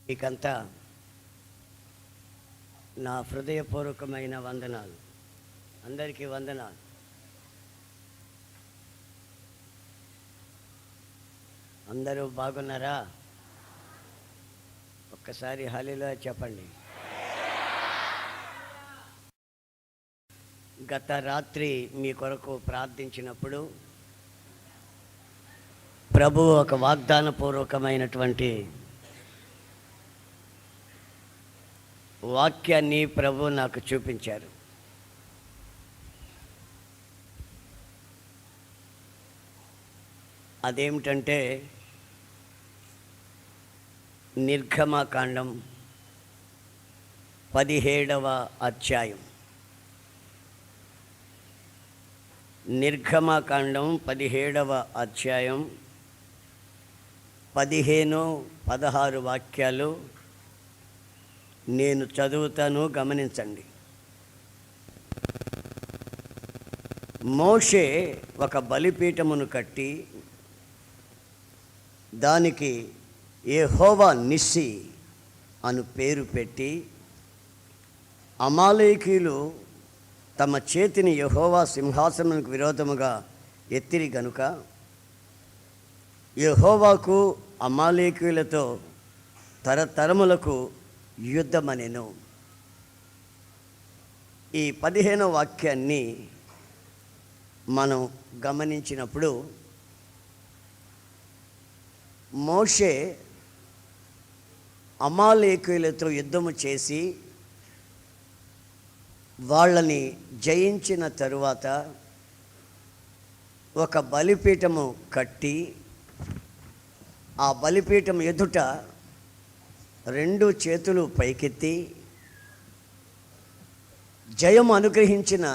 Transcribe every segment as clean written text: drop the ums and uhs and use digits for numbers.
మీకంతా నా హృదయపూర్వకమైన వందనాలు. అందరికీ వందనాలు. అందరూ బాగున్నారా? ఒక్కసారి హల్లెలూయా చెప్పండి. గత రాత్రి మీ కొరకు ప్రార్థించినప్పుడు ప్రభువు ఒక వాగ్దానపూర్వకమైనటువంటి వాక్యాన్ని ప్రభు నాకు చూపించారు. అదేమిటంటే నిర్గమకాండం 17వ అధ్యాయం. నిర్గమకాండం 17వ అధ్యాయం 15-16 వాక్యాలు నేను చదువుతాను, గమనించండి. మోషే ఒక బలిపీఠమును కట్టి దానికి యెహోవా నిస్సి అను పేరు పెట్టి, అమాలేకీయులు తమ చేతిని యెహోవా సింహాసనమునకు విరోధముగా ఎత్తిరి గనుక యెహోవాకు అమాలేకీయులతో తరతరములకు యుద్ధమనెను. ఈ 15వ వాక్యాన్ని మనం గమనించినప్పుడు మోషే అమాలేకీయులతో యుద్ధము చేసి వాళ్ళని జయించిన తరువాత ఒక బలిపీఠము కట్టి ఆ బలిపీఠం ఎదుట 2 చేతులు పైకెత్తి జయం అనుగ్రహించిన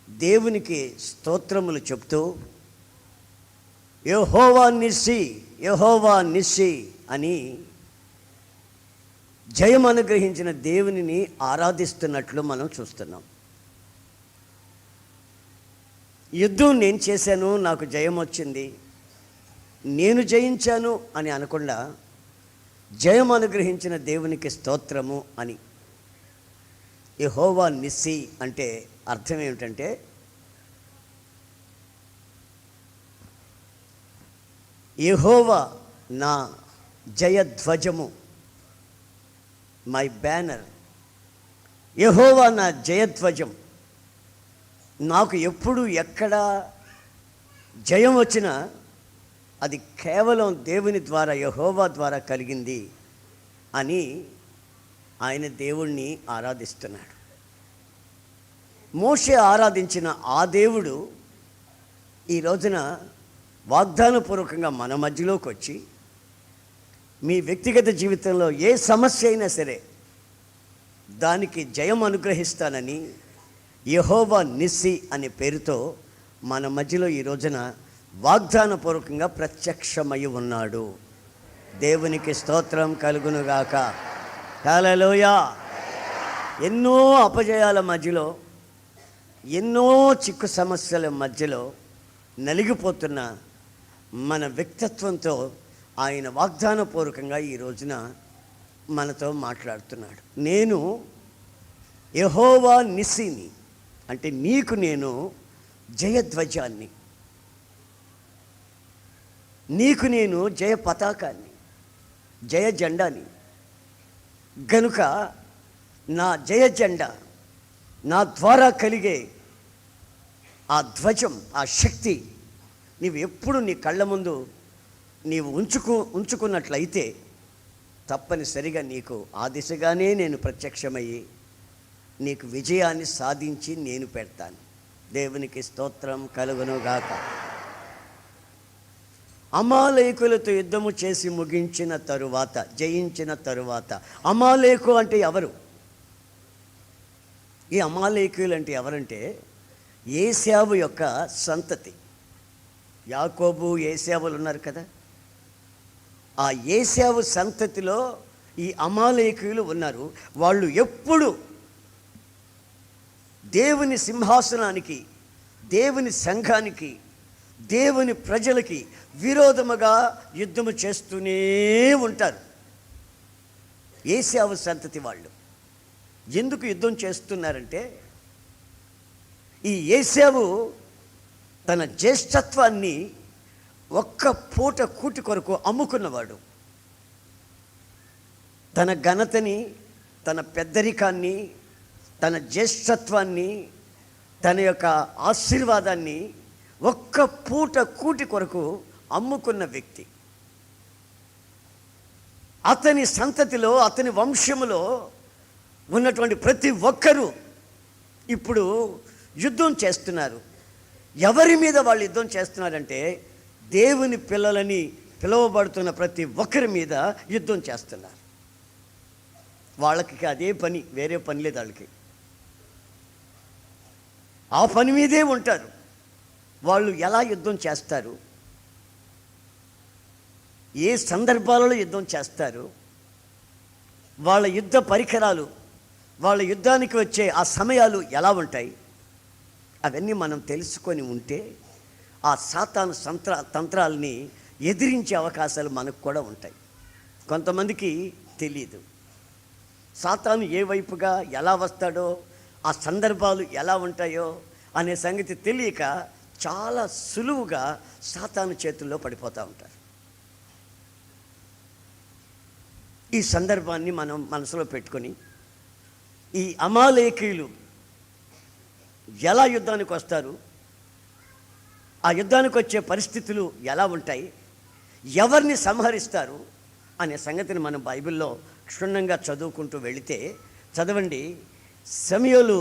దేవునికి స్తోత్రములు చెప్తూ యెహోవా నిస్సి, యెహోవా నిస్సి అని జయం అనుగ్రహించిన దేవునిని ఆరాధిస్తున్నట్లు మనం చూస్తున్నాం. యుద్ధం నేను చేశాను, నాకు జయం వచ్చింది, నేను జయించాను అని అనకుండా జయం అనుగ్రహించిన దేవునికి స్తోత్రము అని. యెహోవా నిస్సి అంటే అర్థం ఏమిటంటే యెహోవా నా జయధ్వజము, మై బ్యానర్. యెహోవా నా జయధ్వజం. నాకు ఎప్పుడు ఎక్కడ జయం వచ్చినా అది కేవలం దేవుని ద్వారా, యెహోవా ద్వారా కలిగింది అని ఆయన దేవుణ్ణి ఆరాధిస్తున్నాడు. మోషే ఆరాధించిన ఆ దేవుడు ఈ రోజున వాగ్దానపూర్వకంగా మన మధ్యలోకి వచ్చి మీ వ్యక్తిగత జీవితంలో ఏ సమస్య అయినా సరే దానికి జయం అనుగ్రహిస్తానని యెహోవా నిస్సి అనే పేరుతో మన మధ్యలో ఈ రోజున వాగ్దానపూర్వకంగా ప్రత్యక్షమై ఉన్నాడు. దేవునికి స్తోత్రం కలుగునుగాక. హల్లెలూయా. ఎన్నో అపజయాల మధ్యలో, ఎన్నో చిక్కు సమస్యల మధ్యలో నలిగిపోతున్న మన వ్యక్తిత్వంతో ఆయన వాగ్దానపూర్వకంగా ఈ రోజున మనతో మాట్లాడుతున్నాడు. నేను యెహోవా నిస్సిని అంటే నీకు నేను జయధ్వజాన్ని, నీకు నేను జయ పతాకాన్ని, జయ జెండాని. గనుక నా జయ జెండా, నా ద్వారా కలిగే ఆ ధ్వజం, ఆ శక్తి నీవు ఎప్పుడు నీ కళ్ళ ముందు నీవు ఉంచుకున్నట్లయితే తప్పనిసరిగా నీకు ఆ దిశగానే నేను ప్రత్యక్షమయ్యి నీకు విజయాన్ని సాధించి నేను పెడతాను. దేవునికి స్తోత్రం కలుగునుగాక. అమాలేకులతో యుద్ధము చేసి ముగించిన తరువాత, జయించిన తరువాత, అమాలేకు అంటే ఎవరు? ఈ అమాలేకులు అంటే ఎవరంటే ఏశావు యొక్క సంతతి. యాకోబు, ఏశావులు ఉన్నారు కదా, ఆ ఏశావు సంతతిలో ఈ అమాలేకీయులు ఉన్నారు. వాళ్ళు ఎప్పుడు దేవుని సింహాసనానికి, దేవుని సంఘానికి, దేవుని ప్రజలకి విరోధముగా యుద్ధము చేస్తూనే ఉంటారు. ఏశావు సంతతి వాళ్ళు. ఎందుకు యుద్ధం చేస్తున్నారంటే, ఈ ఏశావు తన జ్యేష్ఠత్వాన్ని ఒక్క పూట కూటి కొరకు అమ్ముకున్నవాడు. తన ఘనతని, తన పెద్దరికాన్ని, తన జ్యేష్ఠత్వాన్ని, తన యొక్క ఆశీర్వాదాన్ని ఒక్క పూట కూటి కొరకు అమ్ముకున్న వ్యక్తి. అతని సంతతిలో, అతని వంశములో ఉన్నటువంటి ప్రతి ఒక్కరూ ఇప్పుడు యుద్ధం చేస్తున్నారు. ఎవరి మీద వాళ్ళు యుద్ధం చేస్తున్నారంటే, దేవుని పిల్లలని పిలువబడుతున్న ప్రతి ఒక్కరి మీద యుద్ధం చేస్తున్నారు. వాళ్ళకి అదే పని, వేరే పని లేదు వాళ్ళకి. ఆ పని మీదే ఉంటారు. వాళ్ళు ఎలా యుద్ధం చేస్తారు, ఏ సందర్భాలలో యుద్ధం చేస్తారు, వాళ్ళ యుద్ధ పరికరాలు, వాళ్ళ యుద్ధానికి వచ్చే ఆ సమయాలు ఎలా ఉంటాయి, అవన్నీ మనం తెలుసుకొని ఉంటే ఆ సాతాను తంత్రాలని ఎదిరించే అవకాశాలు మనకు కూడా ఉంటాయి. కొంతమందికి తెలియదు సాతాను ఏ వైపుగా ఎలా వస్తాడో, ఆ సందర్భాలు ఎలా ఉంటాయో అనే సంగతి తెలియక చాలా సులువుగా సాతాను చేతుల్లో పడిపోతూ ఉంటారు. ఈ సందర్భాన్ని మనం మనసులో పెట్టుకొని, ఈ అమాలేకీయులు ఎలా యుద్ధానికి వస్తారు, ఆ యుద్ధానికి వచ్చే పరిస్థితులు ఎలా ఉంటాయి, ఎవరిని సంహరిస్తారు అనే సంగతిని మనం బైబిల్లో క్షుణ్ణంగా చదువుకుంటూ వెళితే, చదవండి సమూయేలు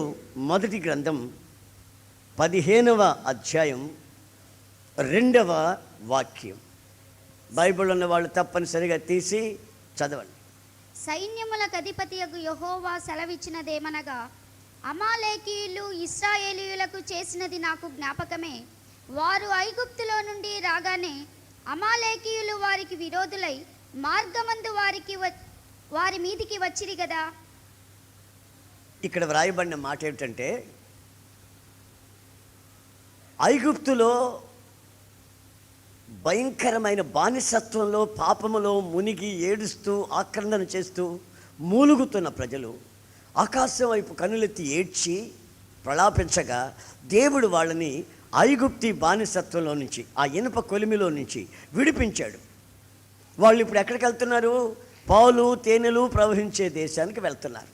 మొదటి గ్రంథం 15వ అధ్యాయం 2వ వాక్యం. బైబిల్ ఉన్న వాళ్ళు తప్పనిసరిగా తీసి చదవండి. సైన్యములకు అధిపతియగు యెహోవా సెలవిచ్చినదేమనగా, అమాలేకీయులు ఇశ్రాయేలీయులకు చేసినది నాకు జ్ఞాపకమే. వారు ఐగుప్తులో నుండి రాగానే అమాలేకీయులు వారికి విరోధులై మార్గమందు వారి మీదికి వచ్చిరి కదా. ఇక్కడ వ్రాయబడిన మాట ఏమిటంటే, ఐగుప్తులో భయంకరమైన బానిసత్వంలో, పాపములో మునిగి ఏడుస్తూ, ఆక్రందన చేస్తూ మూలుగుతున్న ప్రజలు ఆకాశం వైపు కన్నులెత్తి ఏడ్చి ప్రలాపించగా, దేవుడు వాళ్ళని ఐగుప్తి బానిసత్వంలో నుంచి, ఆ ఇనుప కొలిమిలో నుంచి విడిపించాడు. వాళ్ళు ఇప్పుడు ఎక్కడికి వెళ్తున్నారు? పాలు తేనెలు ప్రవహించే దేశానికి వెళ్తున్నారు.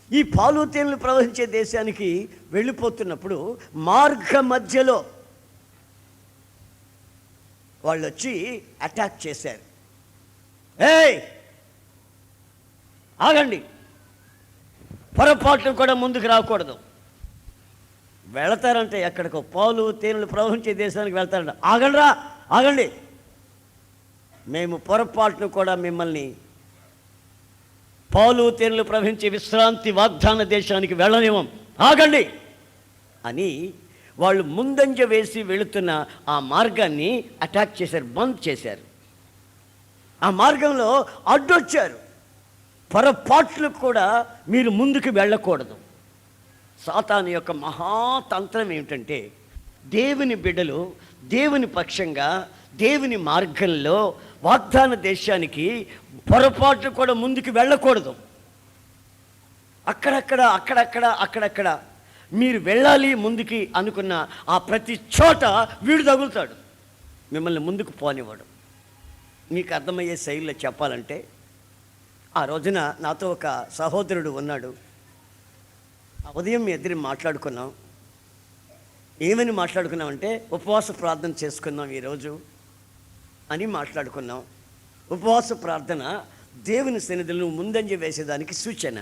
ఈ పాలు తేనెలు ప్రవహించే దేశానికి వెళ్ళిపోతున్నప్పుడు మార్గ మధ్యలో వాళ్ళు వచ్చి అటాక్ చేశారు. ఏయ్ ఆగండి, పొరపాట్లు కూడా ముందుకు రాకూడదు. వెళతారంటే ఎక్కడికో పాలు తేనెలు ప్రవహించే దేశానికి వెళ్తారంట. ఆగండిరా, ఆగండి, మేము పొరపాటును కూడా మిమ్మల్ని పాలు తేనెలు ప్రవహించే విశ్రాంతి వాగ్దాన దేశానికి వెళ్ళనివ్వం, ఆగండి అని వాళ్ళు ముందంజ వేసి వెళుతున్న ఆ మార్గాన్ని అటాక్ చేశారు, బంద్ చేశారు. ఆ మార్గంలో అడ్డొచ్చారు. పొరపాట్లు కూడా మీరు ముందుకు వెళ్ళకూడదు. సాతాను యొక్క మహాతంత్రం ఏమిటంటే, దేవుని బిడ్డలు దేవుని పక్షంగా, దేవుని మార్గంలో వాగ్దాన దేశానికి పొరపాట్లు కూడా ముందుకు వెళ్ళకూడదు. అక్కడక్కడ మీరు వెళ్ళాలి ముందుకి అనుకున్న ఆ ప్రతి చోట వీడు తగులుతాడు, మిమ్మల్ని ముందుకు పోనివ్వడు. మీకు అర్థమయ్యే శైలిలో చెప్పాలంటే, ఆ రోజున నాతో ఒక సహోదరుడు ఉన్నాడు. ఉదయం మీ ఇద్దరు మాట్లాడుకున్నాం. ఏమని మాట్లాడుకున్నామంటే, ఉపవాస ప్రార్థన చేసుకుందాం ఈరోజు అని మాట్లాడుకున్నాం. ఉపవాస ప్రార్థన దేవుని సన్నిధిలో ముందంజ వేసేదానికి సూచన.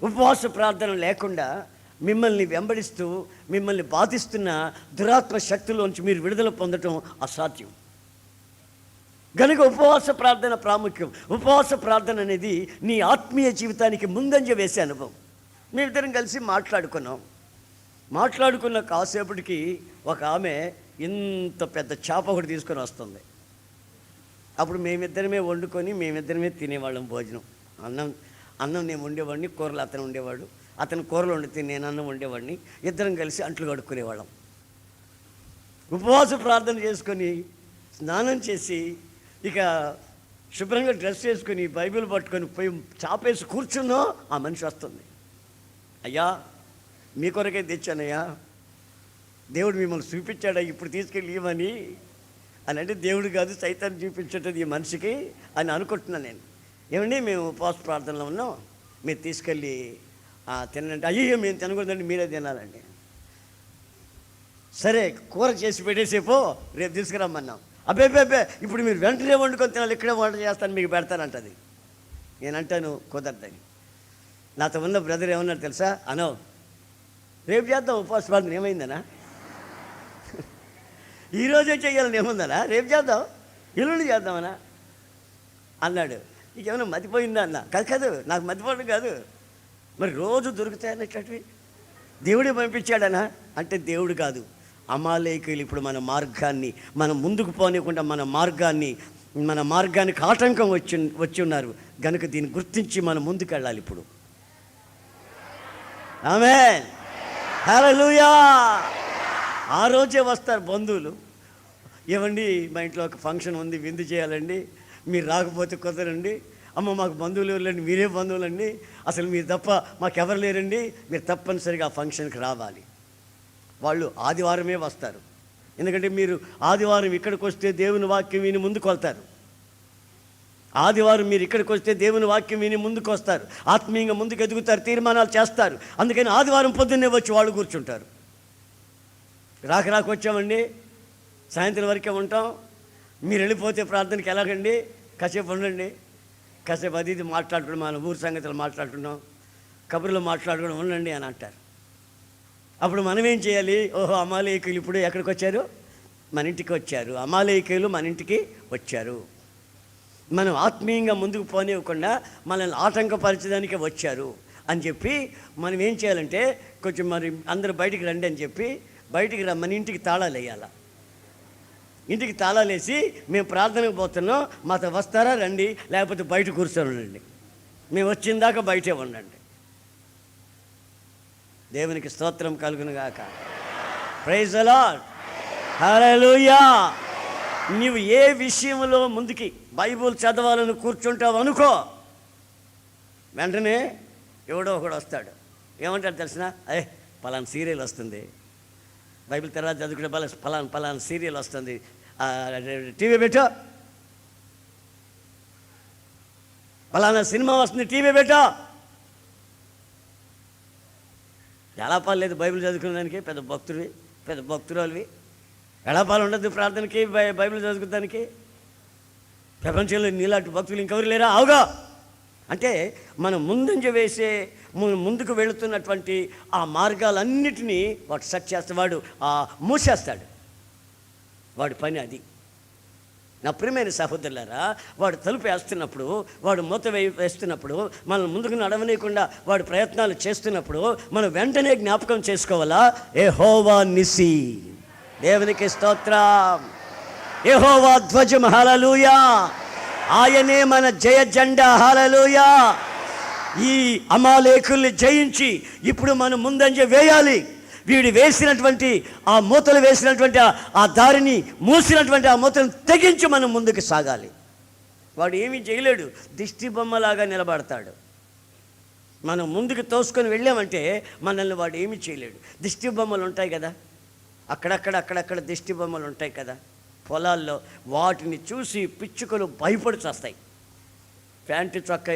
ఉపవాస ప్రార్థన లేకుండా మిమ్మల్ని వెంబడిస్తూ, మిమ్మల్ని బాధిస్తున్న దురాత్మ శక్తుల్లోంచి మీరు విడుదల పొందటం అసాధ్యం. కనుక ఉపవాస ప్రార్థన ప్రాముఖ్యం. ఉపవాస ప్రార్థన అనేది నీ ఆత్మీయ జీవితానికి ముందంజ వేసే అనుభవం. మేమిద్దరం కలిసి మాట్లాడుకున్న కాసేపటికి ఒక ఆమె ఇంత పెద్ద చేప ఒకటి తీసుకొని వస్తుంది. అప్పుడు మేమిద్దరమే వండుకొని మేమిద్దరమే తినేవాళ్ళం భోజనం. అన్నం నేను వండేవాడిని, కూరలు అతను ఉండేవాడు. అతను కూరలు వండితే నేను అన్నం వండేవాడిని. ఇద్దరం కలిసి అంట్లు కడుక్కునేవాళ్ళం. ఉపవాస ప్రార్థన చేసుకొని స్నానం చేసి ఇక శుభ్రంగా డ్రెస్ వేసుకొని బైబిల్ పట్టుకొని పోయి చాపేసి కూర్చున్నో ఆ మనిషి వస్తుంది. అయ్యా మీ కొరకే తెచ్చానయ్యా, దేవుడు మిమ్మల్ని చూపించాడా ఇప్పుడు తీసుకెళ్ళి ఇవ్వని అని అంటే, దేవుడు కాదు సైతాన్ని చూపించేటది ఈ మనిషికి అని అనుకుంటున్నాను నేను. ఏమండి మేము ఉపవాస ప్రార్థనలో ఉన్నాం, మీరు తీసుకెళ్ళి తినండి. అయ్యో మేము తినకూడదండి, మీరే తినాలండి. సరే కూర చేసి పెట్టేసేపో, రేపు తీసుకురమ్మన్నాం. అబ్బే ఇప్పుడు మీరు వెంటనే వండుకొని తినాలి, ఇక్కడే వంట చేస్తాను మీకు పెడతానంటది. నేనంటాను కుదరదని. నాతో ఉన్న బ్రదర్ ఏమన్నారు తెలుసా, అనో రేపు చేద్దాం ఉపవాస ప్రార్థన, ఏమైందనా ఈరోజే చేయాలని ఏముందనా, రేపు చేద్దాం, ఎల్లుండి చేద్దామనా అన్నాడు. నీకేమైనా మతిపోయిందా అన్న. కాదు నాకు మతిపోవడం కాదు, మరి రోజు దొరుకుతాయన్నట్టు దేవుడే పంపించాడనా అంటే దేవుడు కాదు. అమాలేకీయులు ఇప్పుడు మన మార్గాన్ని, మనం ముందుకు పోనీయకుండా మన మార్గానికి ఆటంకం వచ్చి ఉన్నారు గనుక దీన్ని గుర్తించి మనం ముందుకు వెళ్ళాలి. ఇప్పుడు ఆమేన్, హల్లెలూయా. ఆ రోజే వస్తారు బంధువులు. ఏమండి మా ఇంట్లో ఒక ఫంక్షన్ ఉంది, విందు చేయాలండి, మీరు రాకపోతే కుదరండి. అమ్మ మాకు బంధువులు ఎవరులేండి, మీరే బంధువులండి, అసలు మీరు తప్ప మాకెవరు లేరండి, మీరు తప్పనిసరిగా ఆ ఫంక్షన్కి రావాలి. వాళ్ళు ఆదివారమే వస్తారు, ఎందుకంటే మీరు ఆదివారం ఇక్కడికి వస్తే దేవుని వాక్యం విని ముందుకు వెళ్తారు. ఆదివారం మీరు ఇక్కడికి వస్తే దేవుని వాక్యం విని ముందుకు వస్తారు, ఆత్మీయంగా ముందుకు ఎదుగుతారు, తీర్మానాలు చేస్తారు. అందుకని ఆదివారం పొద్దున్నే వచ్చి వాళ్ళు కూర్చుంటారు. రాక వచ్చామండి, సాయంత్రం వరకే ఉంటాం, మీరు వెళ్ళిపోతే ప్రార్థనకి ఎలాగండి, కాసేపు ఉండండి, కాసేపు అది ఇది మాట్లాడుకున్నాం, మన ఊరు సంగతులు మాట్లాడుకున్నాం, కబుర్లు మాట్లాడుకోవడం ఉండండి అని అంటారు. అప్పుడు మనం ఏం చేయాలి, ఓహో అమాలేకీయులు ఇప్పుడు ఎక్కడికి వచ్చారు, మన ఇంటికి వచ్చారు, అమాలేకీయులు మన ఇంటికి వచ్చారు, మనం ఆత్మీయంగా ముందుకు పోనివ్వకుండా మనల్ని ఆటంకపరచడానికి వచ్చారు అని చెప్పి మనం ఏం చేయాలంటే, కొంచెం మరి అందరూ బయటికి రండి అని చెప్పి బయటికి మన ఇంటికి తాళాలు వేయాలి. ఇంటికి తాళాలు వేసి మేము ప్రార్థనకు పోతున్నాం, మాతో వస్తారా రండి, లేకపోతే బయట కూర్చొని ఉండండి, మేము వచ్చిందాకా బయటే ఉండండి. దేవునికి స్తోత్రం కలుగును గాక. ప్రైజ్ ది లార్డ్, హల్లెలూయా. నీవు ఏ విషయంలో ముందుకి బైబుల్ చదవాలని కూర్చుంటావు అనుకో, వెంటనే ఎవడో ఒకడు వస్తాడు. ఏమంటాడు తెలిసిన, అదే పలానా సీరియల్ వస్తుంది, బైబిల్ తర్వాత చదువుకుంటే పలానా సీరియల్ వస్తుంది, టీవీ పెట్టు, పలానా సినిమా వస్తుంది, టీవీ పెట్టు. ఎలాపాలు లేదు బైబిల్ చదువుకునేదానికి, పెద్ద భక్తురాలువి, ఎలాపాలు ఉండదు ప్రార్థనకి, బైబిల్ చదువుకోవడానికి. ప్రపంచంలో నీలాంటి భక్తులు ఇంకెవరు లేరా? అవుగా. అంటే మనం ముందంజ వేసే ముందుకు వెళుతున్నటువంటి ఆ మార్గాలన్నిటినీ వాడు సెట్ చేస్తే, వాడు మూసేస్తాడు. వాడి పని అది. నా ప్రియమైన సహోదరులారా, వాడు తలుపు వేస్తున్నప్పుడు, వాడు మూత వేస్తున్నప్పుడు, మనం ముందుకు నడవనీయకుండా వాడు ప్రయత్నాలు చేస్తున్నప్పుడు మనం వెంటనే జ్ఞాపకం చేసుకోవాలా, యెహోవా నిసి, దేవునికి స్తోత్రం, యెహోవా ధ్వజం, హల్లెలూయా, ఆయనే మన జయ జెండా, హల్లెలూయా. ఈ అమాలేకుల్ని జయించి ఇప్పుడు మనం ముందంజ వేయాలి. వీడు వేసినటువంటి ఆ మూతలు వేసినటువంటి ఆ దారిని మూసినటువంటి ఆ మూతలను తెగించి మనం ముందుకు సాగాలి. వాడు ఏమీ చేయలేడు, దిష్టి బొమ్మలాగా నిలబడతాడు. మనం ముందుకు తోసుకొని వెళ్ళామంటే మనల్ని వాడు ఏమీ చేయలేడు. దిష్టి బొమ్మలు ఉంటాయి కదా, అక్కడక్కడ దిష్టి బొమ్మలు ఉంటాయి కదా పొలాల్లో, వాటిని చూసి పిచ్చుకలు భయపడి చేస్తాయి. ప్యాంటు చొక్కా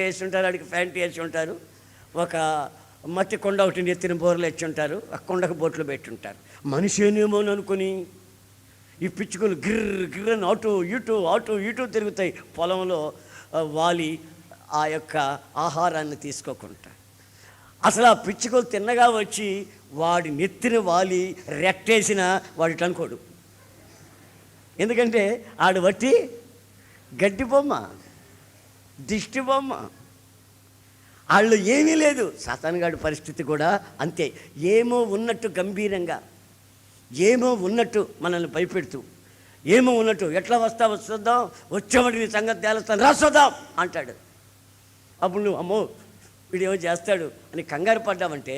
వేసి ఉంటారు, వాడికి ప్యాంటు వేసి ఉంటారు, ఒక మట్టి కొండ ఒకటి ఎత్తిన బోర్లు వేసి ఉంటారు, ఆ కొండకు బొట్లు పెట్టుంటారు. మనిషేనేమో అనుకుని ఈ పిచ్చుకలు గిర్రని అటు ఇటు తిరుగుతాయి పొలంలో వాలి, ఆ యొక్క ఆహారాన్ని తీసుకోకుండా. అసలు ఆ పిచ్చుకలు తిన్నగా వచ్చి వాడి నెత్తిన వాలి రెట్టేసిన వాడికి అనుకోడు, ఎందుకంటే ఆడు బట్టి గడ్డి బొమ్మ, దిష్టి బొమ్మ, వాళ్ళు ఏమీ లేదు. సాతానుగాడి పరిస్థితి కూడా అంతే. ఏమో ఉన్నట్టు గంభీరంగా, ఏమో ఉన్నట్టు మనల్ని భయపెడుతూ, ఏమో ఉన్నట్టు ఎట్లా వస్తావో చూద్దాం, వచ్చేవాడిని సంగతి తేలుస్తాను, రాసొద్దాం అంటాడు. అప్పుడు నువ్వు అమ్మో వీడేమో చేస్తాడు అని కంగారు పడ్డావంటే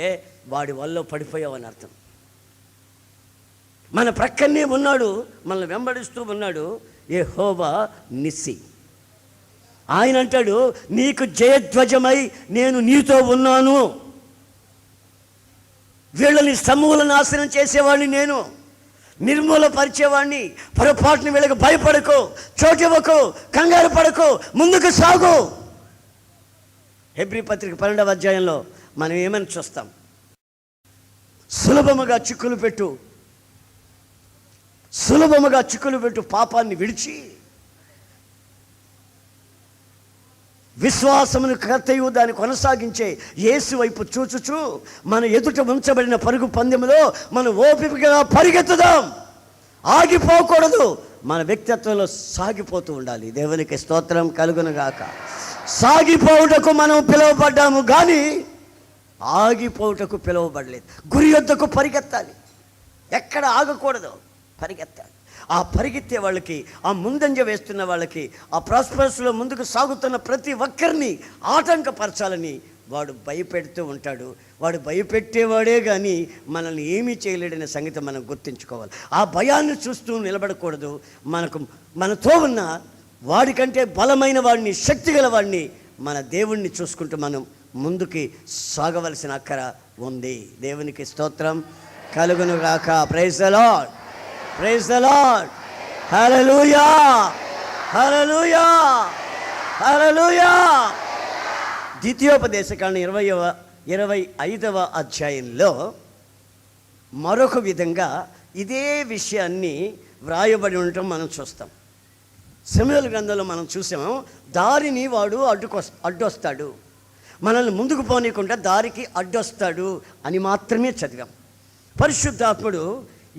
వాడి వల్ల పడిపోయావని అర్థం. మన ప్రక్కనే ఉన్నాడు, మనల్ని వెంబడిస్తూ ఉన్నాడు, యెహోవా నిస్సి. ఆయన అంటాడు, నీకు జయధ్వజమై నేను నీతో ఉన్నాను. వీళ్ళని సమూల నాశనం చేసేవాడిని, నేను నిర్మూలపరిచేవాడిని. పొరపాటుని వీళ్ళకి భయపడకు, చోటివ్వకు, కంగారు పడకు, ముందుకు సాగు. హెబ్రీ పత్రిక 12వ అధ్యాయంలో మనం ఏమని చూస్తాం? సులభముగా చిక్కులు పెట్టు పాపాన్ని విడిచి విశ్వాసమును కర్తయు దాన్ని కొనసాగించే యేసు వైపు చూచుచు మన ఎదుట ఉంచబడిన పరుగు పందెములో మనం ఓపికగా పరిగెత్తుదాం. ఆగిపోకూడదు. మన వ్యక్తిత్వంలో సాగిపోతూ ఉండాలి. దేవునికి స్తోత్రం కలుగునుగాక. సాగిపోవుటకు మనం పిలువబడ్డాము కానీ ఆగిపోవుటకు పిలువబడలేదు. గురి యొద్దకు పరిగెత్తాలి. ఎక్కడ ఆగకూడదు, పరిగెత్తాలి. ఆ పరిగెత్తే వాళ్ళకి, ఆ ముందంజ వేస్తున్న వాళ్ళకి, ఆ ప్రాస్పరస్లో ముందుకు సాగుతున్న ప్రతి ఒక్కరిని ఆటంకపరచాలని వాడు భయపెడుతూ ఉంటాడు. వాడు భయపెట్టేవాడే కానీ మనల్ని ఏమీ చేయలేడనే సంగతి మనం గుర్తుంచుకోవాలి. ఆ భయాన్ని చూస్తూ నిలబడకూడదు. మనతో ఉన్న వాడికంటే బలమైన వాడిని, శక్తి గల వాడిని, మన దేవుణ్ణి చూసుకుంటూ మనం ముందుకి సాగవలసిన అక్కర ఉంది. దేవునికి స్తోత్రం కలుగును గాక. Praise the lord, praise the lord. Hallelujah, hallelujah, hallelujah. ద్వితీయోపదేశకాండం 25వ అధ్యాయంలో మరొక విధంగా ఇదే విషయాన్ని వ్రాయబడి ఉండటం మనం చూస్తాం. సమూయేలు గ్రంథంలో మనం చూసాము, దారిని వాడు అడ్డొస్తాడు, మనల్ని ముందుకు పోనీయకుండా దారికి అడ్డొస్తాడు అని మాత్రమే చదివాం. పరిశుద్ధాత్ముడు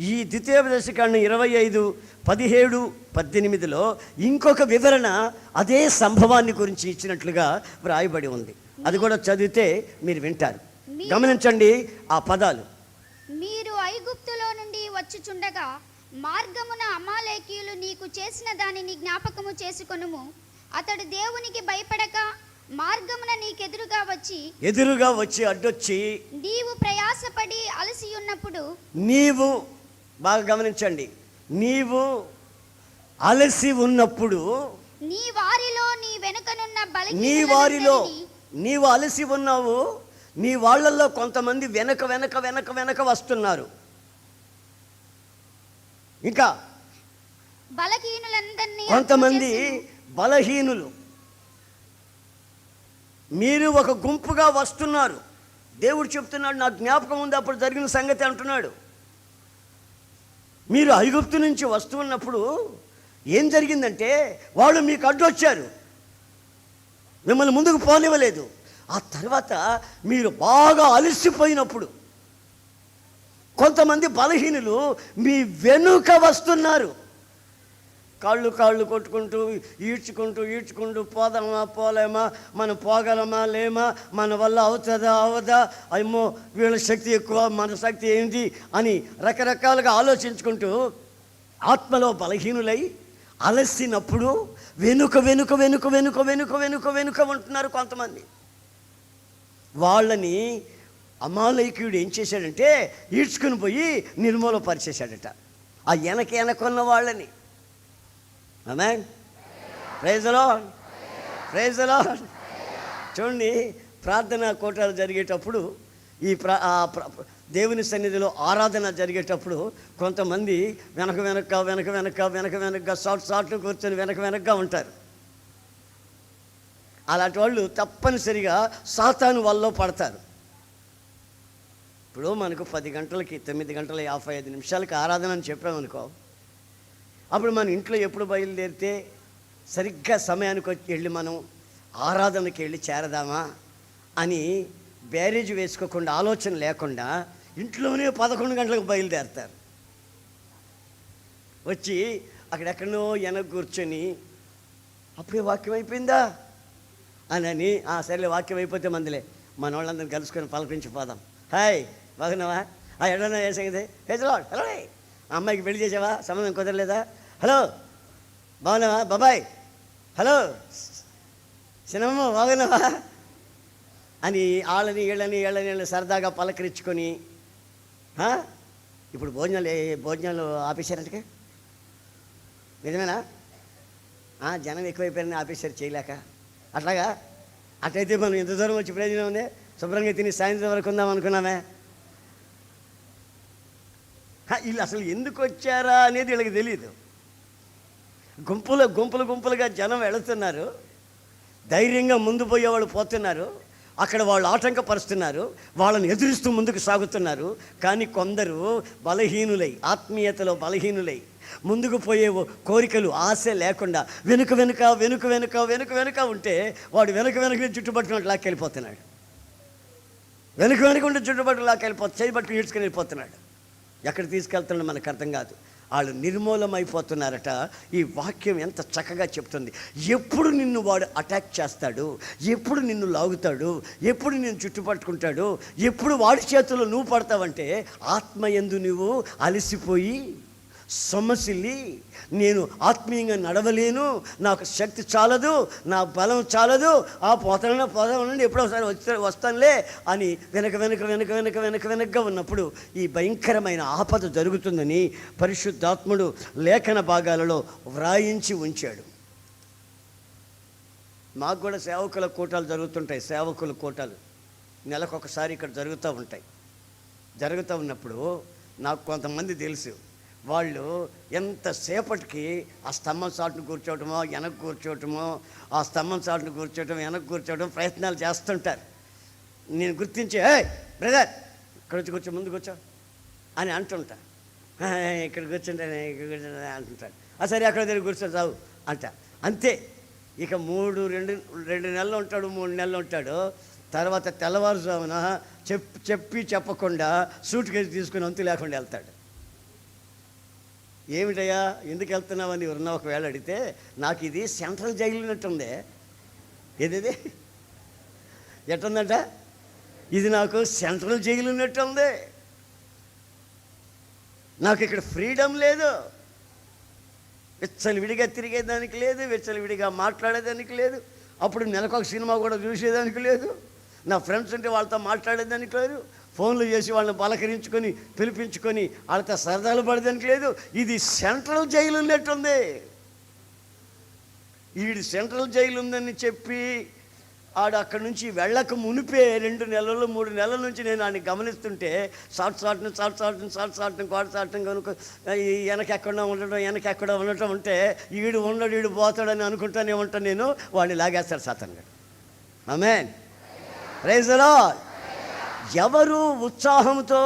ఈ ద్వితీయోపదేశకాండం 25:17-18లో ఇంకొక వివరణ అదే సంభవాన్ని గురించి ఇచ్చినట్లుగా వ్రాయబడి ఉంది. అది కూడా చదివితే మీరు వింటారు. గమనించండి ఆ పదాలు. మీరు ఐగుప్తులో నుండి వచ్చుచుండగా మార్గమున అమాలేకీయులు నీకు చేసిన దానిని జ్ఞాపకము చేసుకొనుము. అతడు దేవునికి భయపడక మార్గమున నీకెదురుగా వచ్చి అడ్డొచ్చి నీవు ప్రయాసపడి అలసి ఉన్నప్పుడు, నీవు బాగా గమనించండి, నీవు అలసి ఉన్నప్పుడు, నీ వారిలో నీ వెనుకనున్న నీవు అలసి ఉన్నావు. నీ వాళ్ళల్లో కొంతమంది వెనక వస్తున్నారు. ఇంకా బలహీనులందరినీ, కొంతమంది బలహీనులు. మీరు ఒక గుంపుగా వస్తున్నారు. దేవుడు చెప్తున్నాడు, నాకు జ్ఞాపకం ఉంది అప్పుడు జరిగిన సంగతి అంటున్నాడు. మీరు ఐగుప్తు నుంచి వస్తున్నప్పుడు ఏం జరిగిందంటే, వాళ్ళు మీకు అడ్డొచ్చారు, మిమ్మల్ని ముందుకు పోనివ్వలేదు. ఆ తర్వాత మీరు బాగా అలసిపోయినప్పుడు కొంతమంది బలహీనులు మీ వెనుక వస్తున్నారు. కాళ్ళు కొట్టుకుంటూ ఈడ్చుకుంటూ పోలేమా, మనం పోగలమా లేమా, మన వల్ల అవుతుందా అవదా, అమ్మో వీళ్ళ శక్తి ఎక్కువ, మన శక్తి ఏంటి అని రకరకాలుగా ఆలోచించుకుంటూ ఆత్మలో బలహీనులై అలసినప్పుడు వెనుక ఉంటున్నారు కొంతమంది. వాళ్ళని అమాలేకీయుడు ఏం చేశాడంటే ఈడ్చుకుని పోయి నిర్మూలపరిచేశాడట, ఆ వెనకున్న వాళ్ళని. Amen. Praise the lord, praise the lord. చూడండి, ప్రార్థనా కూటాలు జరిగేటప్పుడు, ఈ దేవుని సన్నిధిలో ఆరాధన జరిగేటప్పుడు కొంతమంది వెనక సాట్లు కూర్చొని వెనకగా ఉంటారు. అలాంటి వాళ్ళు తప్పనిసరిగా సాతాను వల్ల పడతారు. ఇప్పుడు మనకు 10 గంటలకి 9:55 ఆరాధన అని చెప్పామనుకో, అప్పుడు మన ఇంట్లో ఎప్పుడు బయలుదేరితే సరిగ్గా సమయానికి వెళ్ళి మనం ఆరాధనకి వెళ్ళి చేరదామా అని బ్యారేజ్ వేసుకోకుండా, ఆలోచన లేకుండా ఇంట్లోనే 11 గంటలకు బయలుదేరుతారు. వచ్చి అక్కడెక్కడో వెనక కూర్చొని అప్పుడే వాక్యం అయిపోయిందా అని సరేలే వాక్యం అయిపోతే మందులే మన వాళ్ళందరినీ కలుసుకొని పలకరించిపోదాం. హాయ్ బాగున్నావా, ఎడన్నా ఏ సంగతి, హలో అమ్మాయికి పెళ్లి చేసావా, సంబంధం కుదరలేదా, హలో బాగున్నావా బాబాయ్, హలో సినిమా బాగున్నావా అని వాళ్ళని వీళ్ళని సరదాగా పలకరించుకొని, ఇప్పుడు భోజనాలు ఆపేశారంటే నిజమేనా? జనం ఎక్కువైపోయారని ఆపేశారు చేయలేక. అట్లాగా అట్లయితే మనం ఎంత దూరం వచ్చి ప్రయోజనం ఉంది? శుభ్రంగా తిని సాయంత్రం వరకు ఉందాం అనుకున్నామే. వీళ్ళు అసలు ఎందుకు వచ్చారా అనేది వీళ్ళకి తెలియదు. గుంపులుగా జనం వెళుతున్నారు, ధైర్యంగా ముందు పోయేవాళ్ళు పోతున్నారు, అక్కడ వాళ్ళు ఆటంకపరుస్తున్నారు, వాళ్ళని ఎదురిస్తూ ముందుకు సాగుతున్నారు. కానీ కొందరు బలహీనులై, ఆత్మీయతలో బలహీనులై, ముందుకు పోయే కోరికలు ఆశ లేకుండా వెనుక ఉంటే వాడు వెనుక చుట్టుపట్టుకున్నట్టు లాక్కెళ్ళిపోతున్నాడు. వెనుక ఉంటే చుట్టుపట్టు లాక్కెళ్ళిపోతే చేయి పట్టుకుని ఈడ్చుకొని వెళ్ళిపోతున్నాడు. ఎక్కడ తీసుకెళ్తున్నాడో మనకు అర్థం కాదు. వాళ్ళు నిర్మూలమైపోతున్నారట. ఈ వాక్యం ఎంత చక్కగా చెప్తుంది. ఎప్పుడు నిన్ను వాడు అటాక్ చేస్తాడు, ఎప్పుడు నిన్ను లాగుతాడు, ఎప్పుడు నిన్ను చుట్టుపట్టుకుంటాడు, ఎప్పుడు వాడి చేతుల్లో నువ్వు పడతావంటే ఆత్మయందు నువ్వు అలసిపోయి సొమ్మసిల్లి, నేను ఆత్మీయంగా నడవలేను, నాకు శక్తి చాలదు, నా బలం చాలదు, పోతానండి ఎప్పుడో ఒకసారి వస్తానులే అని వెనకగా ఉన్నప్పుడు ఈ భయంకరమైన ఆపద జరుగుతుందని పరిశుద్ధాత్ముడు లేఖన భాగాలలో వ్రాయించి ఉంచాడు. మాకు కూడా సేవకుల కూటాలు జరుగుతుంటాయి. సేవకుల కూటాలు నెలకొకసారి ఇక్కడ జరుగుతూ ఉన్నప్పుడు నాకు కొంతమంది తెలుసు. వాళ్ళు ఎంతసేపటికి ఆ స్తంభం చాటును కూర్చోవటమో వెనక్కి కూర్చోవటమో, ఆ స్తంభం చాటును కూర్చోవటం వెనక్కి కూర్చోవటం ప్రయత్నాలు చేస్తుంటారు. నేను గుర్తించి, బ్రదర్ ఇక్కడ వచ్చి కూర్చో, ముందు కూర్చో అని అంటుంటా. ఇక్కడ కూర్చుంటే అంటుంటాడు. సరే అక్కడ దగ్గర కూర్చో చావు అంట. అంతే. ఇక 2 నెలలు ఉంటాడు, 3 నెలలు ఉంటాడు. తర్వాత తెల్లవారుజామున చెప్పకుండా సూట్ కేసు తీసుకుని అంతు లేకుండా వెళ్తాడు. ఏమిటయ్యా ఎందుకు వెళ్తున్నావని ఎవరన్నా ఒకవేళ అడిగితే, నాకు ఇది సెంట్రల్ జైలు ఉన్నట్టుంది. ఏది ఎట్టుందంట? ఇది నాకు సెంట్రల్ జైలు ఉన్నట్టుంది. నాకు ఇక్కడ ఫ్రీడమ్ లేదు, విచ్చలవిడిగా తిరిగేదానికి లేదు, విచ్చలవిడిగా మాట్లాడేదానికి లేదు. అప్పుడు నెలకొక సినిమా కూడా చూసేదానికి లేదు, నా ఫ్రెండ్స్ ఉంటే వాళ్ళతో మాట్లాడేదానికి లేదు, ఫోన్లు చేసి వాళ్ళని పలకరించుకొని పిలిపించుకొని వాళ్ళతో సరదాలు పడేదానికి లేదు. ఇది సెంట్రల్ జైలు ఉన్నట్టుంది. వీడి సెంట్రల్ జైలు ఉందని చెప్పి ఆడు అక్కడి నుంచి వెళ్ళక మునిపే 2 నెలలు 3 నెలల నుంచి నేను ఆడిని గమనిస్తుంటే సాటును కోడసాటం కనుక వెనకెక్కడ ఉండటం ఉంటే వీడు పోతాడని అనుకుంటానే ఉంటాను నేను. వాడిని లాగేస్తాడు సాతాను. ఆమేన్, ప్రైజ్ ది లార్డ్. ఎవరు ఉత్సాహంతో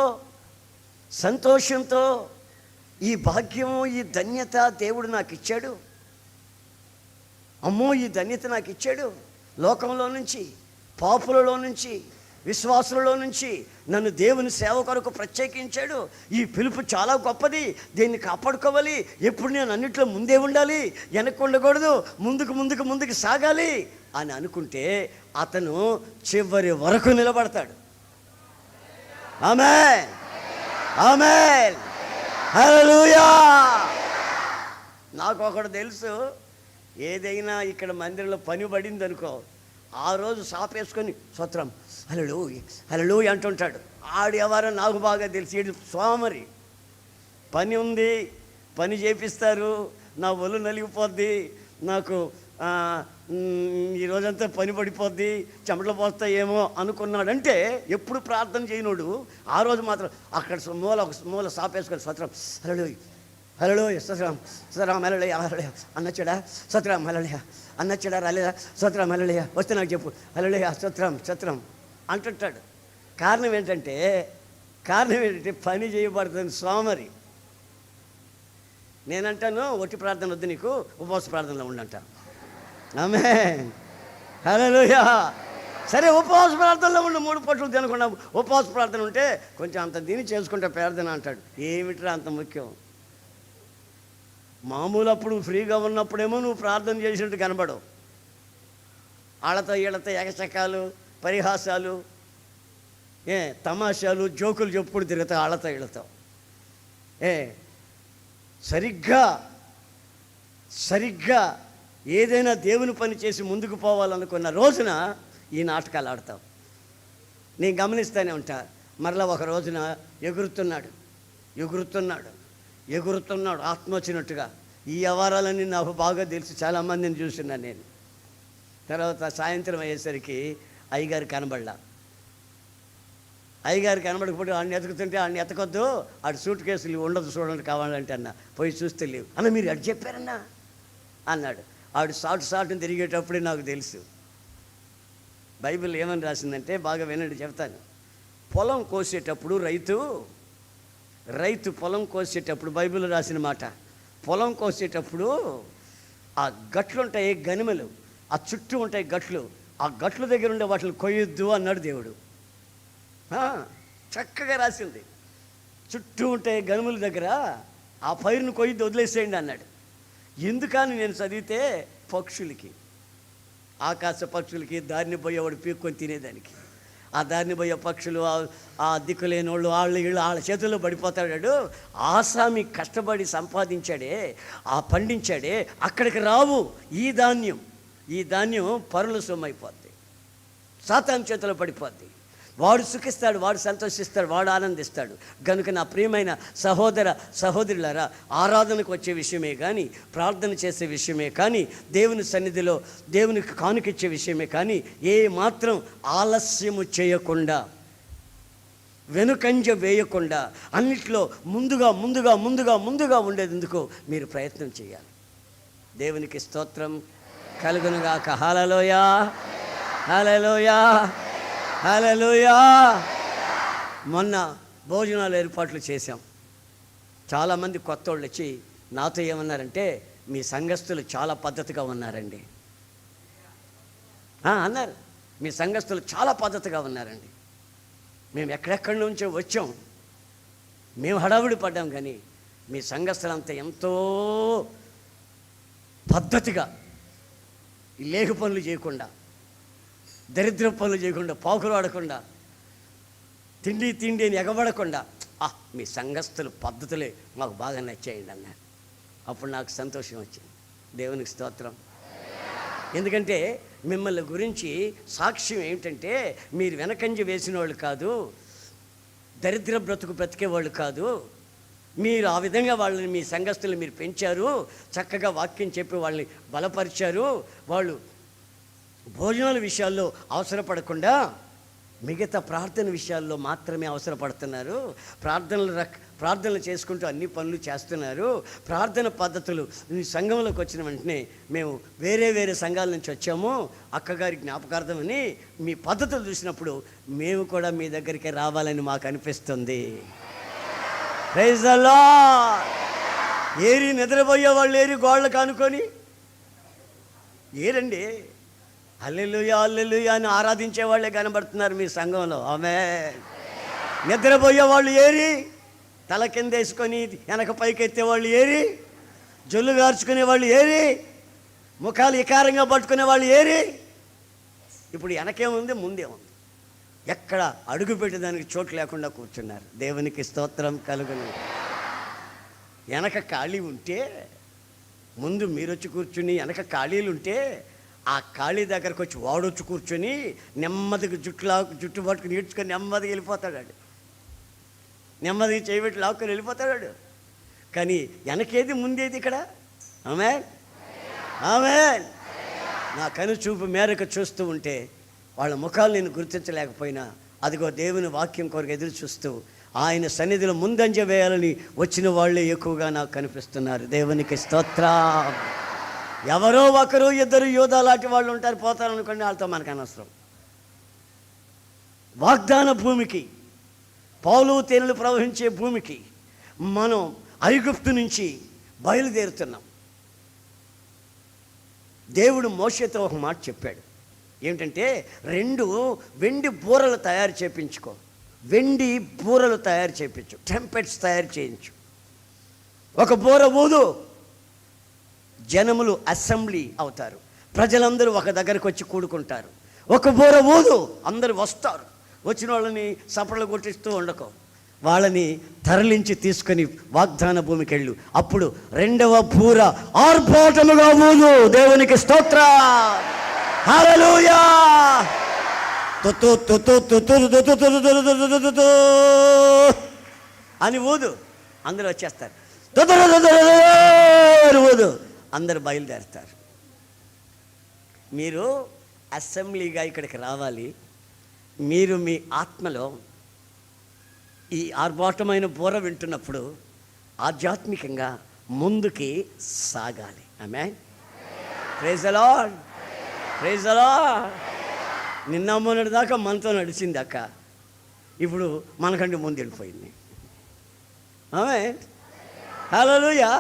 సంతోషంతో ఈ భాగ్యము ఈ ధన్యత దేవుడు నాకు ఇచ్చాడు, అమ్మో ఈ ధన్యత నాకు ఇచ్చాడు, లోకంలో నుంచి, పాపులలో నుంచి, విశ్వాసులలో నుంచి నన్ను దేవుని సేవ కొరకు ప్రత్యేకించాడు, ఈ పిలుపు చాలా గొప్పది, దీన్ని కాపాడుకోవాలి, ఎప్పుడు నేను అన్నిట్లో ముందే ఉండాలి, వెనక్కి ఉండకూడదు, ముందుకు సాగాలి అని అనుకుంటే అతను చివరి వరకు నిలబడతాడు. ఆమేన్, ఆమేన్, హల్లెలూయా. నాకు ఒకడు తెలుసు, ఏదైనా ఇక్కడ మందిరంలో పని పడింది అనుకో, ఆ రోజు సాపేసుకొని స్తోత్రం హల్లెలూయా అంటుంటాడు. ఆడెవరో నాకు బాగా తెలిసి సోమరి. పని ఉంది, పని చేపిస్తారు, నా ఒళ్ళు నలిగిపోద్ది, నాకు ఈ రోజంతా పని పడిపోద్ది, చెమటలు పోస్తాయేమో అనుకున్నాడంటే ఎప్పుడు ప్రార్థన చేయనోడు ఆ రోజు మాత్రం అక్కడ మూల సాపేసుకొని స్తోత్రం హల్లెలూయా స్తోత్రం హల్లెలూయా అన్నచ్చాడా, స్తోత్రం హల్లెలూయా అన్నచ్చాడా, రాలేదా, స్తోత్రం హల్లెలూయా, వస్తే నాకు చెప్పు, హల్లెలూయా స్తోత్రం అంటుంటాడు. కారణం ఏంటంటే పని చేయబడుతుంది సోమరి. నేనంటాను ఒట్టి ప్రార్థన వద్దు, నీకు ఉపవాస ప్రార్థనలో ఉండంట. ఆమేన్, హల్లెలూయా. సరే ఉపవాస ప్రార్థనలో ఉండి 3 పూటలు తినకుండా ఉపవాస ప్రార్థన ఉంటే కొంచెం అంత దీన్ని చేసుకుంటే ప్రార్థన అంటాడు. ఏమిట్రా అంత ముఖ్యం? మామూలు అప్పుడు ఫ్రీగా ఉన్నప్పుడేమో నువ్వు ప్రార్థన చేసినట్టు కనబడవు. వాళ్ళతో వీళ్ళతో ఎగచకాలు, పరిహాసాలు, తమాషాలు, జోకులు చెప్పుకుంటూ తిరుగుతావు వాళ్ళతో వీళ్ళతో. సరిగ్గా ఏదైనా దేవుని పని చేసి ముందుకు పోవాలనుకున్న రోజున ఈ నాటకాలు ఆడతావు. నేను గమనిస్తూనే ఉంటా. మరలా ఒక రోజున ఎగురుతున్నాడు ఆత్మ వచ్చినట్టుగా. ఈ వ్యవహారాలన్నీ నాకు బాగా తెలుసు, చాలామందిని చూస్తున్నాను నేను. తర్వాత సాయంత్రం అయ్యేసరికి అయ్యగారు కనబడలా. అయ్యగారు కనబడకపోతే ఆడిని ఎతుకుతుంటే ఆడిని ఎతకొద్దు, ఆడు సూట్ కేసులు ఉండదు చూడండి కావాలంటే అన్న. పోయి చూస్తే లేవు. అన్న మీరు అటు చెప్పారన్నా అన్నాడు. ఆడు సాటుని తిరిగేటప్పుడే నాకు తెలుసు. బైబిల్ ఏమని రాసిందంటే బాగా వినండి, చెప్తాను. పొలం కోసేటప్పుడు రైతు పొలం కోసేటప్పుడు బైబిల్ రాసిన మాట, పొలం కోసేటప్పుడు ఆ గట్లు ఉంటాయి గనిమలు, ఆ చుట్టూ ఉంటాయి గట్లు, ఆ గట్ల దగ్గర ఉండే వాటిని కొయ్యొద్దు అన్నాడు దేవుడు. చక్కగా రాసింది. చుట్టూ ఉంటాయి గనుముల దగ్గర ఆ పైరును కొయ్యి వదిలేసేయండి అన్నాడు. ఎందుకని నేను చదివితే పక్షులకి, ఆకాశ పక్షులకి, దారిని పోయేవాడు పీక్కొని తినేదానికి. ఆ దారిని పోయే పక్షులు, ఆ దిక్కులేని వాళ్ళు, వాళ్ళ చేతుల్లో పడిపోతాడు. ఆసామి కష్టపడి సంపాదించాడే, ఆ పండించాడే, అక్కడికి రావు. ఈ ధాన్యం పరుల సొమ్మైపోద్ది, సాతాను చేతిలో పడిపోద్ది. వాడు సుఖిస్తాడు, వాడు సంతోషిస్తాడు, వాడు ఆనందిస్తాడు. కనుక నా ప్రియమైన సహోదరులారా, ఆరాధనకు వచ్చే విషయమే కానీ, ప్రార్థన చేసే విషయమే కానీ, దేవుని సన్నిధిలో దేవునికి కానుకిచ్చే విషయమే కానీ ఏ మాత్రం ఆలస్యము చేయకుండా, వెనుకంజ వేయకుండా, అన్నిట్లో ముందుగా ఉండేందుకు మీరు ప్రయత్నం చేయాలి. దేవునికి స్తోత్రం కలుగునుగాక. హల్లెలూయా, హల్లెలూయా, హల్లెలూయా. మొన్న భోజనాలు ఏర్పాట్లు చేశాం. చాలామంది కొత్త వాళ్ళు వచ్చి నాతో ఏమన్నారంటే, మీ సంఘస్థులు చాలా పద్ధతిగా ఉన్నారండి అన్నారు. మీ సంఘస్థులు చాలా పద్ధతిగా ఉన్నారండి. మేము ఎక్కడెక్కడి నుంచో వచ్చాం, మేము హడావుడి పడ్డాం, కానీ మీ సంఘస్థులంతా ఎంతో పద్ధతిగా, లేఖ పనులు చేయకుండా, దరిద్ర పనులు చేయకుండా, పాకులాడకుండా, తిండి అని ఎగబడకుండా, మీ సంఘస్థుల పద్ధతులే మాకు బాగా నచ్చాయండి అన్నారు. అప్పుడు నాకు సంతోషం వచ్చింది. దేవునికి స్తోత్రం. ఎందుకంటే మిమ్మల్ని గురించి సాక్ష్యం ఏమిటంటే, మీరు వెనకంజ వేసిన వాళ్ళు కాదు, దరిద్ర బ్రతికేవాళ్ళు కాదు. మీరు ఆ విధంగా వాళ్ళని, మీ సంఘస్థులు మీరు పెంచారు, చక్కగా వాక్యం చెప్పి వాళ్ళని బలపరిచారు. వాళ్ళు భోజనాల విషయాల్లో అవసరపడకుండా మిగతా ప్రార్థన విషయాల్లో మాత్రమే అవసరపడుతున్నారు. ప్రార్థనలు చేసుకుంటూ అన్ని పనులు చేస్తున్నారు. ప్రార్థన పద్ధతులు ఈ సంఘంలోకి వచ్చిన వెంటనే, మేము వేరే సంఘాల నుంచి వచ్చాము, అక్కగారి జ్ఞాపకార్థమని మీ పద్ధతులు చూసినప్పుడు మేము కూడా మీ దగ్గరికి రావాలని మాకు అనిపిస్తుంది. Praise the Lord. ఏరి నిద్రపోయే వాళ్ళు ఏరి గోళ్ళ కానుకొని ఏరండి. హల్లెలూయా హల్లెలూయా అని ఆరాధించే వాళ్ళే కనబడుతున్నారు మీ సంఘంలో. ఆమేన్. నిద్రపోయే వాళ్ళు ఏరి, తల కింద వేసుకొని వెనక పైకెత్తే వాళ్ళు ఏరి, జొల్లు గార్చుకునే వాళ్ళు ఏరి, ముఖాలు ఇకారంగా పట్టుకునే వాళ్ళు ఏరి. ఇప్పుడు వెనకేముంది, ముందేముంది, ఎక్కడ అడుగు పెట్టేదానికి చోటు లేకుండా కూర్చున్నారు. దేవునికి స్తోత్రం కలుగును. వెనక ఖాళీ ఉంటే, ముందు మీరొచ్చి కూర్చుని వెనక ఖాళీలు ఉంటే, ఆ ఖాళీ దగ్గరకు వచ్చి వాడొచ్చి కూర్చొని నెమ్మదిగా జుట్టు పట్టుకుని ఈడ్చుకొని నెమ్మదిగా వెళ్ళిపోతాడు. నెమ్మదిగా చేయబెట్టి లాక్కొని వెళ్ళిపోతాడు. కానీ వెనకేది ముందేది ఇక్కడ? ఆమేన్, ఆమేన్. నా కనుచూపు మేరకు చూస్తూ ఉంటే వాళ్ళ ముఖాలు నేను గుర్తించలేకపోయినా, అదిగో దేవుని వాక్యం కొరకు ఎదురు చూస్తూ ఆయన సన్నిధిలో ముందంజ వేయాలని వచ్చిన వాళ్ళే ఎక్కువగా నాకు కనిపిస్తున్నారు. దేవునికి స్తోత్రం. ఎవరో ఒకరు ఇద్దరు యోధా లాంటి వాళ్ళు ఉంటారు, పోతారు అనుకోండి, వాళ్ళతో మనకు అనవసరం. వాగ్దాన భూమికి, పాలు తేనెలు ప్రవహించే భూమికి మనం ఐగుప్తు నుంచి బయలుదేరుతున్నాం. దేవుడు మోషేతో ఒక మాట చెప్పాడు. ఏమిటంటే, 2 వెండి బూరలు తయారు చేయించుకో, వెండి బూరలు తయారు చేయించు, ట్రంపెట్స్ తయారు చేయించు. ఒక బూర ఊదు, జనములు అసెంబ్లీ అవుతారు, ప్రజలందరూ ఒక దగ్గరకు వచ్చి కూడుకుంటారు. ఒక బూర ఊదు, అందరూ వస్తారు. వచ్చిన వాళ్ళని సపడలు కొట్టిస్తూ ఉండకో, వాళ్ళని తరలించి తీసుకొని వాగ్దాన భూమికి వెళ్ళు. అప్పుడు 2వ బూర ఆర్భాటముగా ఊదు. దేవునికి స్తోత్రం. హల్లెలూయా. అని ఊదు, అందరూ వచ్చేస్తారు. ఊదు. అందరు బయలుదేరుతారు. మీరు అసెంబ్లీగా ఇక్కడికి రావాలి. మీరు మీ ఆత్మలో ఈ ఆర్భాటమైన బోర వింటున్నప్పుడు ఆధ్యాత్మికంగా ముందుకి సాగాలి. Amen. Praise the lord, praise the lord. నిన్న మొన్నటి దాకా మనతో నడిచింది అక్క, ఇప్పుడు మనకంటే ముందు వెళ్ళిపోయింది. ఆమేన్, హల్లెలూయా.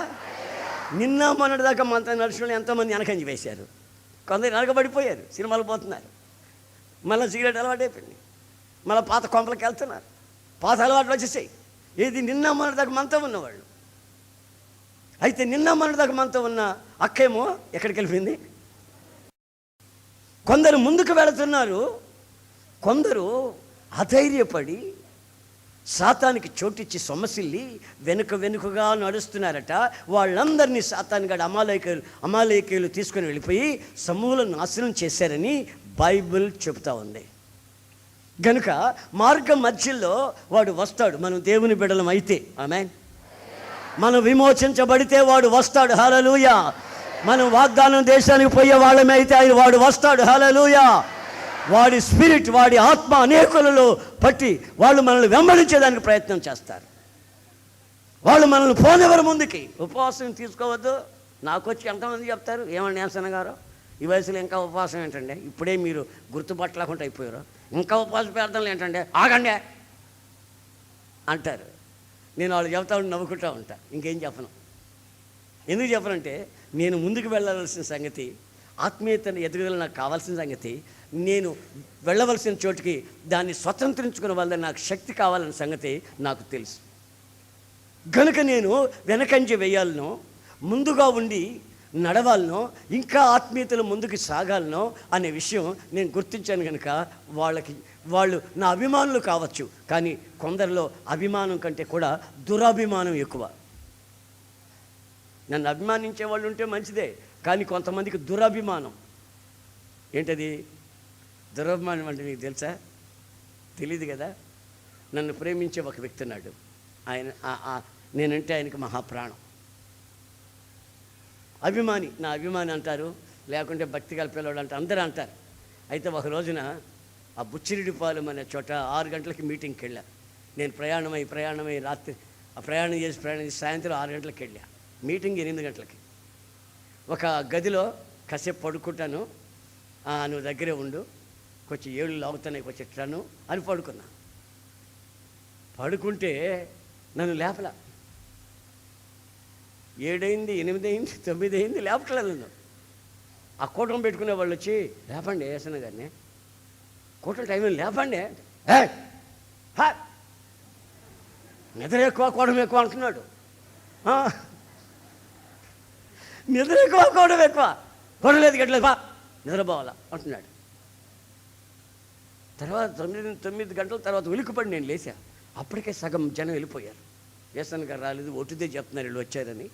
నిన్న మొన్నటి దాకా మనతో నడిచిన ఎంతోమంది వెనకంజి వేశారు, కొందరు వెనకబడిపోయారు, సినిమాలు పోతున్నారు, మళ్ళీ సిగరెట్ అలవాటు అయిపోయింది, మళ్ళీ పాత కొంపలకి వెళ్తున్నారు, పాత అలవాట్లు వచ్చేసాయి. ఇది నిన్న మొన్నటి దాకా మనతో ఉన్నవాళ్ళు. అయితే నిన్న మొన్నటి దాకా మనతో ఉన్న అక్కేమో ఎక్కడికి వెళ్ళిపోయింది. కొందరు ముందుకు వెళుతున్నారు, కొందరు అధైర్యపడి సాతానికి చోటిచ్చి సొమ్మసిల్లి వెనుకగా నడుస్తున్నారట. వాళ్ళందరినీ సాతానుగాడు అమాలేకీయులు తీసుకొని వెళ్ళిపోయి సమూలను నాశనం చేశారని బైబిల్ చెబుతా ఉంది. గనుక మార్గం మధ్యలో వాడు వస్తాడు. మనం దేవుని బిడ్డలం అయితే, ఆమేన్, మనం విమోచించబడితే వాడు వస్తాడు. హల్లెలూయా. మనం వాగ్దానం దేశానికి పోయే వాళ్ళమే అయితే వాడు వస్తాడు. హల్లెలూయా. వాడి స్పిరిట్, వాడి ఆత్మ అనేకులలో పట్టి వాళ్ళు మనల్ని వెంబడించేదానికి ప్రయత్నం చేస్తారు. వాళ్ళు మనల్ని పోనివ్వరు ముందుకి. ఉపవాసం తీసుకోవద్దు. నాకు వచ్చి ఎంతమంది చెప్తారు, ఏమండి నేసన్న గారు ఈ వయసులో ఇంకా ఉపవాసం ఏంటండి, ఇప్పుడే మీరు గుర్తుపట్టలేకుండా అయిపోయారు, ఇంకా ఉపవాస ప్రార్థనలు ఏంటండి, ఆగండి అంటారు. నేను వాళ్ళు చెప్తా ఉండి నవ్వుకుంటూ ఉంటా, ఇంకేం చెప్పను. ఎందుకు చెప్పనంటే నేను ముందుకు వెళ్ళవలసిన సంగతి, ఆత్మీయతను ఎదుగుదల నాకు కావాల్సిన సంగతి, నేను వెళ్ళవలసిన చోటుకి దాన్ని స్వతంత్రించుకునే వల్ల నాకు శక్తి కావాలన్న సంగతి నాకు తెలుసు. గనుక నేను వెనకంజ వేయాలనో, ముందుగా ఉండి నడవాలనో, ఇంకా ఆత్మీయతలు ముందుకు సాగాలనో అనే విషయం నేను గుర్తించాను. కనుక వాళ్ళు నా అభిమానులు కావచ్చు, కానీ కొందరిలో అభిమానం కంటే కూడా దురాభిమానం ఎక్కువ. నన్ను అభిమానించే వాళ్ళు ఉంటే మంచిదే, కానీ కొంతమందికి దురభిమానం. ఏంటది దురభిమానం అంటే? నీకు తెలుసా? తెలియదు కదా. నన్ను ప్రేమించే ఒక వ్యక్తి ఉన్నాడు. ఆయన నేనంటే ఆయనకి మహాప్రాణం. అభిమాని, నా అభిమాని అంటారు, లేకుంటే భక్తి గల పిల్లవాడు అంటారు, అందరూ అంటారు. అయితే ఒక రోజున ఆ బుచ్చిరెడ్డిపాలెం అనే చోట 6 గంటలకి మీటింగ్కి వెళ్ళా. నేను ప్రయాణమై రాత్రి ప్రయాణం చేసి సాయంత్రం 6 గంటలకు వెళ్ళా. మీటింగ్ 8 గంటలకి. ఒక గదిలో కాసేపు పడుకుంటాను, నువ్వు దగ్గరే ఉండు, కొంచెం ఏళ్ళు లాగుతున్నాయి, కొంచెం ఎట్లాను అని పడుకున్నా. పడుకుంటే నన్ను లేపల. 7 అయింది, 8 అయింది, 9 అయింది, లేపట్లేదు నన్ను. ఆ కూటమి పెట్టుకునే వాళ్ళు వచ్చి, లేపండి ఏసన్న గారిని, కూటమి టైంలో లేపండి, నిద్ర ఎక్కువ కూటమి ఎక్కువ అంటున్నాడు. నిద్ర ఎక్కువ కూటమి ఎక్కువ, కూడలేదు గట్లేదు, నిద్రపోవాలా అంటున్నాడు. తర్వాత 9 గంటల తర్వాత ఉలిక్కిపడి నేను లేచా. అప్పటికే సగం జనం వెళ్ళిపోయారు. ఏసన్న గారు రాలేదు, ఒట్టుదే చెప్తున్నారు వీళ్ళు వచ్చారని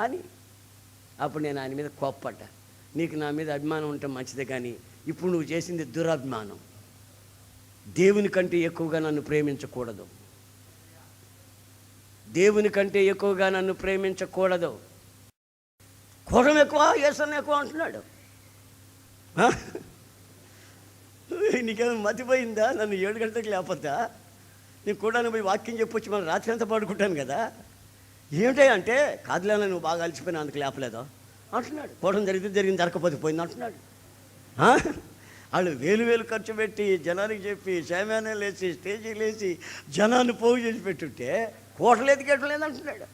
అని. అప్పుడు నేను ఆయన మీద కోప్పడ్డా. నీకు నా మీద అభిమానం ఉంటే మంచిదే, కానీ ఇప్పుడు నువ్వు చేసింది దురభిమానం. దేవుని కంటే ఎక్కువగా నన్ను ప్రేమించకూడదు, దేవుని కంటే ఎక్కువగా నన్ను ప్రేమించకూడదు. కూటమి ఎక్కువ, ఏసన్న ఎక్కువ అంటున్నాడు. నీకేమైనా మతిపోయిందా? నన్ను 7 గంటలకు లేకపోతా నీకు కూడా పోయి వాక్యం చెప్పొచ్చి మనం రాత్రి అంతా పడుకుంటాను కదా. ఏమిటంటే కాదులే, నువ్వు బాగా అలసిపోయినా అందుకు లేపలేదో అంటున్నాడు. కూటమి జరిగింది, జరగకపోతే పోయింది అంటున్నాడు. వాళ్ళు వేలు ఖర్చు పెట్టి జనానికి చెప్పి శామ్యానాలు వేసి స్టేజీలు వేసి జనాన్ని పోగు చేసి పెట్టుంటే కూటలేదు గెట్టలేదు అంటున్నాడు.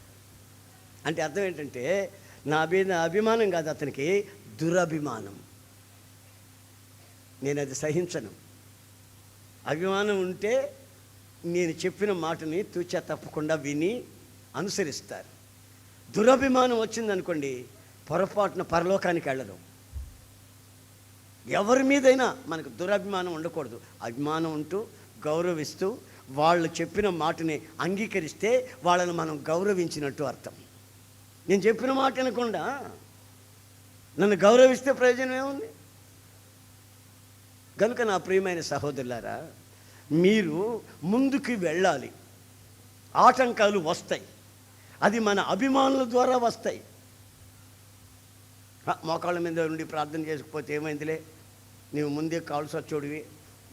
అంటే అర్థం ఏంటంటే నా మీద అభిమానం కాదు, అతనికి దురభిమానం. నేను అది సహించను. అభిమానం ఉంటే నేను చెప్పిన మాటని తూచా తప్పకుండా విని అనుసరిస్తారు. దురభిమానం వచ్చిందనుకోండి, పొరపాటున పరలోకానికి వెళ్ళరు. ఎవరి మీదైనా మనకు దురభిమానం ఉండకూడదు. అభిమానం ఉంటూ గౌరవిస్తూ వాళ్ళు చెప్పిన మాటని అంగీకరిస్తే వాళ్ళని మనం గౌరవించినట్టు అర్థం. నేను చెప్పిన మాట అనకుండా నన్ను గౌరవిస్తే ప్రయోజనం ఏముంది? కనుక నా ప్రియమైన సహోదరులారా, మీరు ముందుకు వెళ్ళాలి. ఆటంకాలు వస్తాయి, అది మన అభిమానుల ద్వారా వస్తాయి. మోకాళ్ళ మీద ఉండి ప్రార్థన చేసుకుపోతే ఏమైందిలే, నీవు ముందే కాళ్ళు సచ్చోడివి,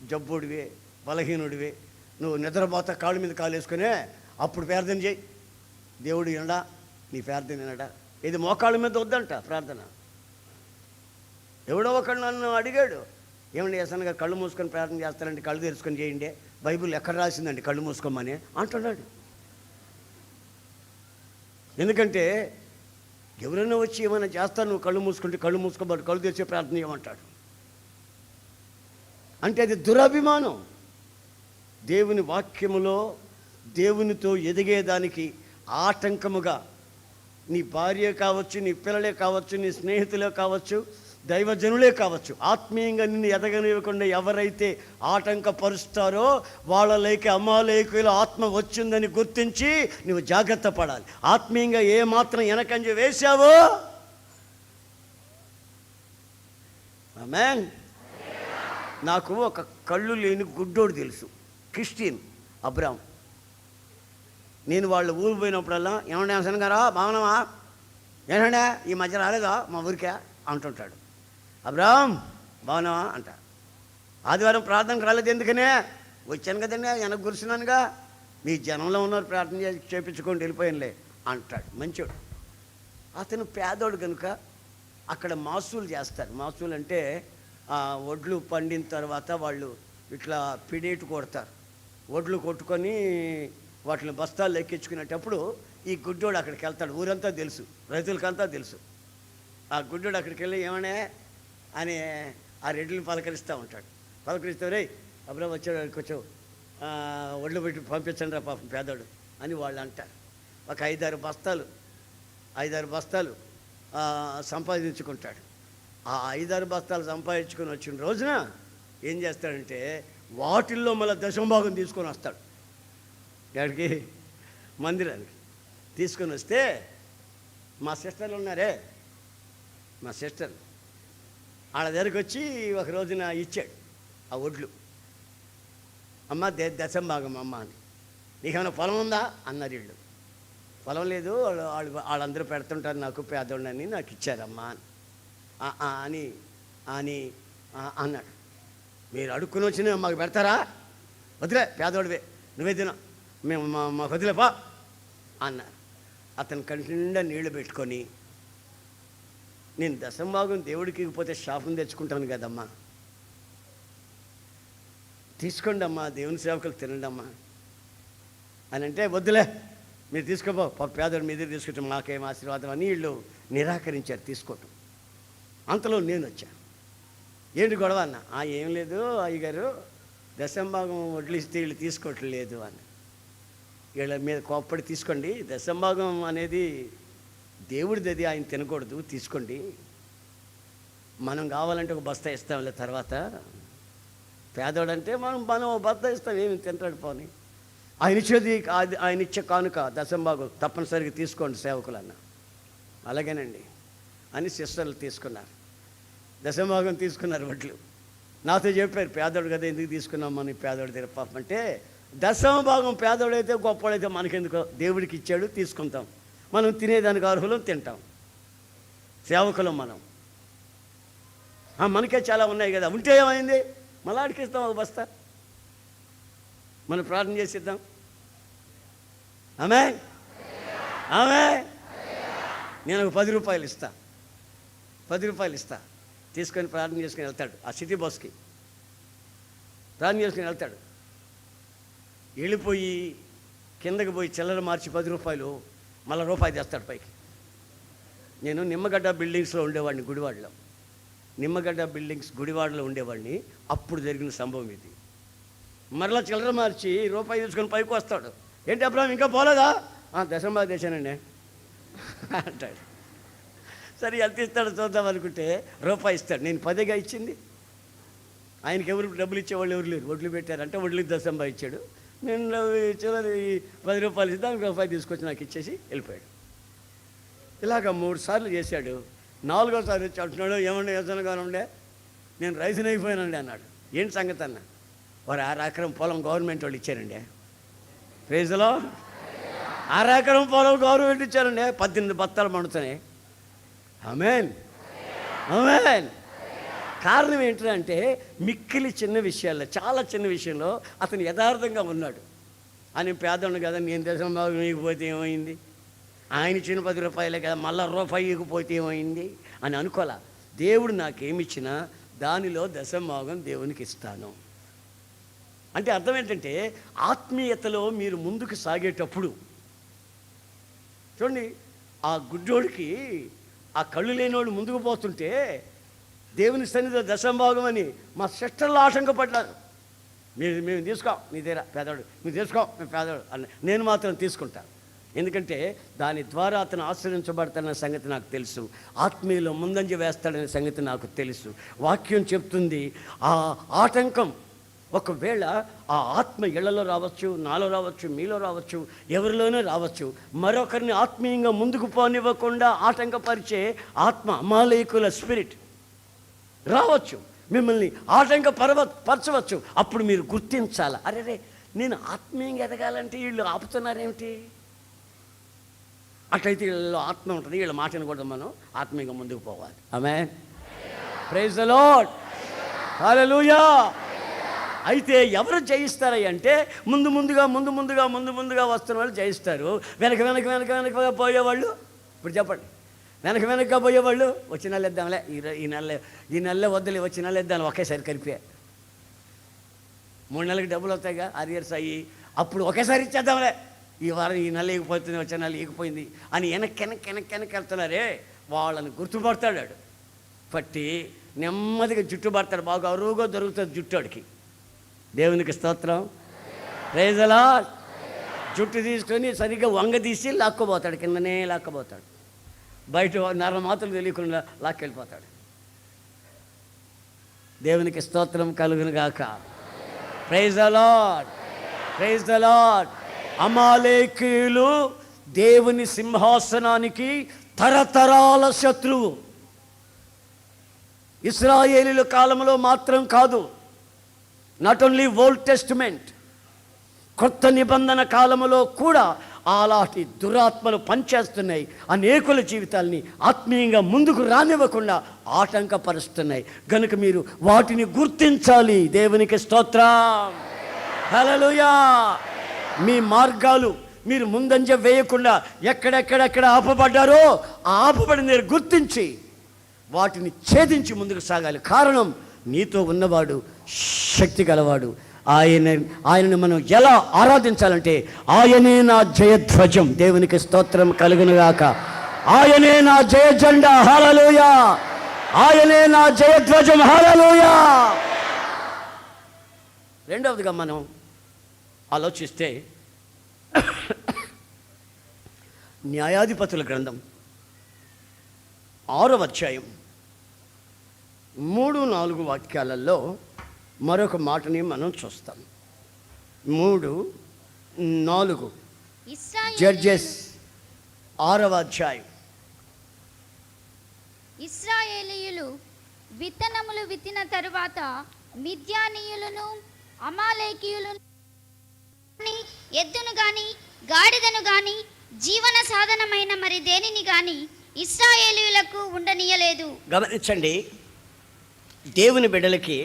జబ్బుడివి, బలహీనుడివి, నువ్వు నిద్రపోతా కాళ్ళ మీద కాలు వేసుకునే అప్పుడు ప్రార్థన చేయి, దేవుడు వినడా, నీ ప్రార్థన వినడా. ఇది మోకాళ్ళ మీద వద్దంట ప్రార్థన. ఎవడో ఒకడు నన్ను అడిగాడు, ఏమండి ఎసనగా కళ్ళు మూసుకొని ప్రార్థన చేస్తానండి, కళ్ళు తెరుచుకొని చేయండి, బైబిల్ ఎక్కడ రాసిందండి కళ్ళు మూసుకోమని అంటున్నాడు. ఎందుకంటే ఎవరైనా వచ్చి ఏమైనా చేస్తాను, నువ్వు కళ్ళు మూసుకుంటే కళ్ళు మూసుకోబడి కళ్ళు తెరిచే ప్రార్థన చేయమంటాడు. అంటే అది దురభిమానం. దేవుని వాక్యములో దేవునితో ఎదిగేదానికి ఆటంకముగా నీ భార్య కావచ్చు, నీ పిల్లలే కావచ్చు, నీ స్నేహితులే కావచ్చు, దైవజనులే కావచ్చు, ఆత్మీయంగా నిన్ను ఎదగనివ్వకుండా ఎవరైతే ఆటంకపరుస్తారో వాళ్ళలోకి అమాలేకుల ఆత్మ వచ్చిందని గుర్తించి నువ్వు జాగ్రత్త పడాలి. ఆత్మీయంగా ఏ మాత్రం వెనకంజ వేశావో, ఆమేన్. నాకు ఒక కళ్ళు లేని గుడ్డోడు తెలుసు, క్రిస్టియన్, అబ్రామ్. నేను వాళ్ళ ఊరు పోయినప్పుడల్లా, ఏమంటే హసన్ గారా బాగున్నావా, ఏంటంటే ఈ మధ్య రాలేదా మా ఊరికే అంటుంటాడు. అబ్రామ్ బాగున్నావా అంట. ఆదివారం ప్రార్థనకు రాలేదు ఎందుకనే, వచ్చాను కదండి వెనక కూర్చున్నానుగా, మీ జనంలో ఉన్నారు ప్రార్థన చేయించుకొని వెళ్ళిపోయానులే అంటాడు. మంచోడు. అతను పేదోడు కనుక అక్కడ మాసూలు చేస్తారు. మాసూలు అంటే వడ్లు పండిన తర్వాత వాళ్ళు ఇట్లా పిడేటు కొడతారు. వడ్లు కొట్టుకొని వాటిని బస్తాలు ఎక్కించుకునేటప్పుడు ఈ గుడ్డోడు అక్కడికి వెళ్తాడు. ఊరంతా తెలుసు, రైతులకంతా తెలుసు. ఆ గుడ్డోడు అక్కడికి వెళ్ళి ఏమనే అని ఆ రెడ్లను పలకరిస్తూ ఉంటాడు. పలకరిస్తే రే అబ్రామ్ వచ్చాడు, కొంచెం ఒళ్ళు పెట్టి పంపించండి రా పాపం పేదోడు అని వాళ్ళు అంటారు. ఒక 5-6 బస్తాలు సంపాదించుకుంటాడు. ఆ 5-6 బస్తాలు సంపాదించుకొని వచ్చిన రోజున ఏం చేస్తాడంటే వాటిల్లో మళ్ళీ దశంభాగం తీసుకొని వస్తాడు. ఎక్కడికి? మందిరానికి తీసుకొని వస్తే మా సిస్టర్లు ఉన్నారే, మా సిస్టర్ వాళ్ళ దగ్గరికి వచ్చి ఒక రోజున ఇచ్చాడు ఆ వడ్లు. అమ్మ దశంభాగం అమ్మ అని. నీకేమైనా పొలం ఉందా అన్నారు వీళ్ళు. పొలం లేదు, వాళ్ళందరూ పెడుతుంటారు నాకు పేదోళ్ళని, నాకు ఇచ్చారమ్మా అని అని అన్నాడు. మీరు అడుక్కుని వచ్చి మాకు పెడతారా? వదిలే, పేదోడివే, నువ్వే తిన, మేము మాకు వదిలేపా అన్నారు. అతను కంటి నిండా నీళ్లు పెట్టుకొని, నేను దశంభాగం దేవుడికి పోతే షాపుని తెచ్చుకుంటాను కదమ్మా, తీసుకోండి అమ్మా, దేవుని సేవకులు తినండి అమ్మా అని అంటే, వద్దులే మీరు తీసుకోపో, పేదోడు మీ దగ్గర తీసుకుంటాం, మాకేం ఆశీర్వాదం అని వీళ్ళు నిరాకరించారు తీసుకోవటం. అంతలో నేను వచ్చాను. ఏంటి గొడవ అన్న? ఏం లేదు అయ్యగారు, దశంభాగం వడ్లిస్తే వీళ్ళు తీసుకోవట్లేదు అని. వీళ్ళ మీద కోప్పడి తీసుకోండి, దశంభాగం అనేది దేవుడిది, అది ఆయన తినకూడదు, తీసుకోండి, మనం కావాలంటే ఒక బస్తా ఇస్తాంలే తర్వాత, పేదోడంటే మనం బస్తా ఇస్తాం, ఏమి తింటాడు పోని, ఆయన ఇచ్చే కానుక దశంభాగం తప్పనిసరిగా తీసుకోండి సేవకులన్న. అలాగేనండి అని సిస్టర్లు తీసుకున్నారు, దశంభాగం తీసుకున్నారు వడ్లు. నాతో చెప్పారు, పేదోడు కదా ఎందుకు తీసుకున్నామని, పేదోడు దగ్గర పాపం అంటే, దశంభాగం పేదోడైతే గొప్పవాడైతే మనకెందుకో, దేవుడికి ఇచ్చాడు తీసుకుంటాం, మనం తినేదానికి అర్హులం, తింటాం, సేవకులం మనం. మనకే చాలా ఉన్నాయి కదా, ఉంటే ఏమైంది, మళ్ళీ అడిగిస్తాం ఒక బస్తా, మనం ప్రార్థన చేసిద్దాం. ఆమె నేను ఒక 10 రూపాయలు ఇస్తా, 10 రూపాయలు ఇస్తా, తీసుకొని ప్రార్థన చేసుకుని వెళ్తాడు. ఆ సిటీ బస్కి ప్రార్థన చేసుకుని వెళ్తాడు. వెళ్ళిపోయి కిందకి పోయి చిల్లర మార్చి 10 రూపాయలు మళ్ళీ రూపాయి తెస్తాడు పైకి. నేను నిమ్మగడ్డ బిల్డింగ్స్లో ఉండేవాడిని, గుడివాడలో, నిమ్మగడ్డ బిల్డింగ్స్ గుడివాడలో ఉండేవాడిని. అప్పుడు జరిగిన సంభవం ఇది. మరలా చిల్లర మార్చి రూపాయి తీసుకొని పైకి వస్తాడు. ఏంటి అబ్రామ్ ఇంకా పోలేదా? దశంభాగం తెచ్చానండి అంటాడు. సరే ఎంత ఇస్తాడు చూద్దాం అనుకుంటే రూపాయి ఇస్తాడు. నేను 10గా ఇచ్చింది, ఆయనకి ఎవరు డబ్బులు ఇచ్చేవాళ్ళు ఎవరు లేరు, వడ్లు పెట్టారంటే వడ్లుకి దశంభాగం ఇచ్చాడు. నేను చిల్లర 10 రూపాయలు ఇద్దాం, రూపాయి తీసుకొచ్చి నాకు ఇచ్చేసి వెళ్ళిపోయాడు. ఇలాగ 3 సార్లు చేశాడు. 4వ సారి వచ్చి అంటున్నాడు, ఏమండే యోజనగా ఉండే, నేను రైతుని అయిపోయానండి అన్నాడు. ఏంటి సంగతి అన్న? వారు 6 ఎకరం పొలం గవర్నమెంట్ వాళ్ళు ఇచ్చారండి. ప్రైజ్లో 6 ఎకరం పొలం గవర్నమెంట్ ఇచ్చారండి, 18 బత్తాలు పండుతున్నాయి. ఆమేన్. ఆమేన్. కారణం ఏంటంటే మిక్కిలి చిన్న విషయాల్లో, చాలా చిన్న విషయంలో అతను యథార్థంగా ఉన్నాడు. అని పేదోడు కదా, నేను దశమ భాగం ఇగిపోతే ఏమైంది, ఆయన ఇచ్చిన 10 రూపాయలే కదా, మళ్ళా రూపాయి ఇగిపోతే ఏమైంది అని అనుకోలే. దేవుడు నాకేమిచ్చినా దానిలో దశమ భాగం దేవునికి ఇస్తాను అంటే అర్థం ఏంటంటే, ఆత్మీయతలో మీరు ముందుకు సాగేటప్పుడు చూడండి, ఆ గుడ్డోడికి ఆ కళ్ళు లేనివాడు ముందుకు పోతుంటే దేవుని సన్నిధిలో దశమ భాగం అని మా సిస్టర్లు ఆటంకపడ్డారు. మేము తీసుకో, నీ తీరా పేదవాడు, మీరు తీసుకో, మేము పేదవాడు అని. నేను మాత్రం తీసుకుంటాను, ఎందుకంటే దాని ద్వారా అతను ఆశ్రయించబడతాడన్న సంగతి నాకు తెలుసు. ఆత్మీయులో ముందంజ వేస్తాడనే సంగతి నాకు తెలుసు. వాక్యం చెప్తుంది, ఆ ఆటంకం ఒకవేళ ఆ ఆత్మ ఇళ్లలో రావచ్చు, నాలో రావచ్చు, మీలో రావచ్చు, ఎవరిలోనే రావచ్చు. మరొకరిని ఆత్మీయంగా ముందుకు పోనివ్వకుండా ఆటంకపరిచే ఆత్మ, అమాలేకుల స్పిరిట్ రావచ్చు, మిమ్మల్ని పరచవచ్చు. అప్పుడు మీరు గుర్తించాలి, అరే నేను ఆత్మీయంగా ఎదగాలంటే వీళ్ళు ఆపుతున్నారేమిటి. అట్లయితే వీళ్ళలో ఆత్మ ఉంటుంది, వీళ్ళ మాట వినకూడదు, మనం ఆత్మీయంగా ముందుకు పోవాలి. Amen. Praise the lord. Hallelujah. అయితే ఎవరు జయిస్తారంటే ముందుగా వస్తున్న వాళ్ళు జయిస్తారు. వెనక పోయేవాళ్ళు, ఇప్పుడు చెప్పండి, వెనక పోయేవాళ్ళు వచ్చి నెల ఇద్దాంలే, ఈ నెలలో వద్దులే, వచ్చి నెల ఇద్దాం, ఒకేసారి కలిపే 3 నెలలకు డబ్బులు వస్తాయిగా, అరియర్స్ అయ్యి, అప్పుడు ఒకేసారి ఇచ్చేద్దాంలే, ఈ వారం ఈ నెల ఎగిపోతుంది, వచ్చే నెల ఎగిపోయింది అని వెనక్కి వెళ్తున్నారే, వాళ్ళని గుర్తుపడతాడు. పట్టి నెమ్మదిగా జుట్టు పడతాడు, బాగా అరువుగా దొరుకుతుంది జుట్టుడికి. దేవునికి స్తోత్రం. Praise the Lord. జుట్టు తీసుకొని సరిగ్గా వంగ తీసి లాక్కోపోతాడు, కిందనే లాక్కపోతాడు, బయట నరమాతలు తెలియకుండా లాక్కెళ్ళిపోతాడు. దేవునికి స్తోత్రం కలుగును గాక. Praise the lord. Praise the lord. అమాలేకీయులు దేవుని సింహాసనానికి తరతరాల శత్రువు. ఇశ్రాయేలీయుల కాలంలో మాత్రం కాదు, నాట్ ఓన్లీ ఓల్డ్ టెస్టిమెంట్, కొత్త నిబంధన కాలంలో కూడా అలాంటి దురాత్మలు పనిచేస్తున్నాయి. అనేకుల జీవితాల్ని ఆత్మీయంగా ముందుకు రానివ్వకుండా ఆటంకపరుస్తున్నాయి. కనుక మీరు వాటిని గుర్తించాలి. దేవునికి స్తోత్రం. హల్లెలూయా. మీ మార్గాలు మీరు ముందంజ వేయకుండా ఎక్కడెక్కడెక్కడ ఆపబడ్డారో ఆ ఆపబడిన గుర్తించి వాటిని ఛేదించి ముందుకు సాగాలి. కారణం, నీతో ఉన్నవాడు శక్తి గలవాడు. ఆయనను మనం ఎలా ఆరాధించాలంటే, ఆయనే నా జయధ్వజం. దేవునికి స్తోత్రం కలుగునుగాక. ఆయనే నా జయ జెండా. హల్లెలూయా. ఆయనే నా జయధ్వజం. హల్లెలూయా. రెండవదిగా మనం ఆలోచిస్తే, న్యాయాధిపతుల గ్రంథం 6వ అధ్యాయం 3-4 వాక్యాలలో మరొక మాటని మనం చూస్తాం. 3-4 జడ్జెస్ 6వ అధ్యాయం. ఇశ్రాయేలీయులు విత్తనములు విత్తిన తరువాత మిద్యానీయులను అమాలేకీయులను ఎద్దును గాని గాడిదను గాని జీవన సాధనమైన మరి దేనిని గాని ఇశ్రాయేలీయులకు ఉండనీయలేదు. గమనించండి, దేవుని బిడ్డలకి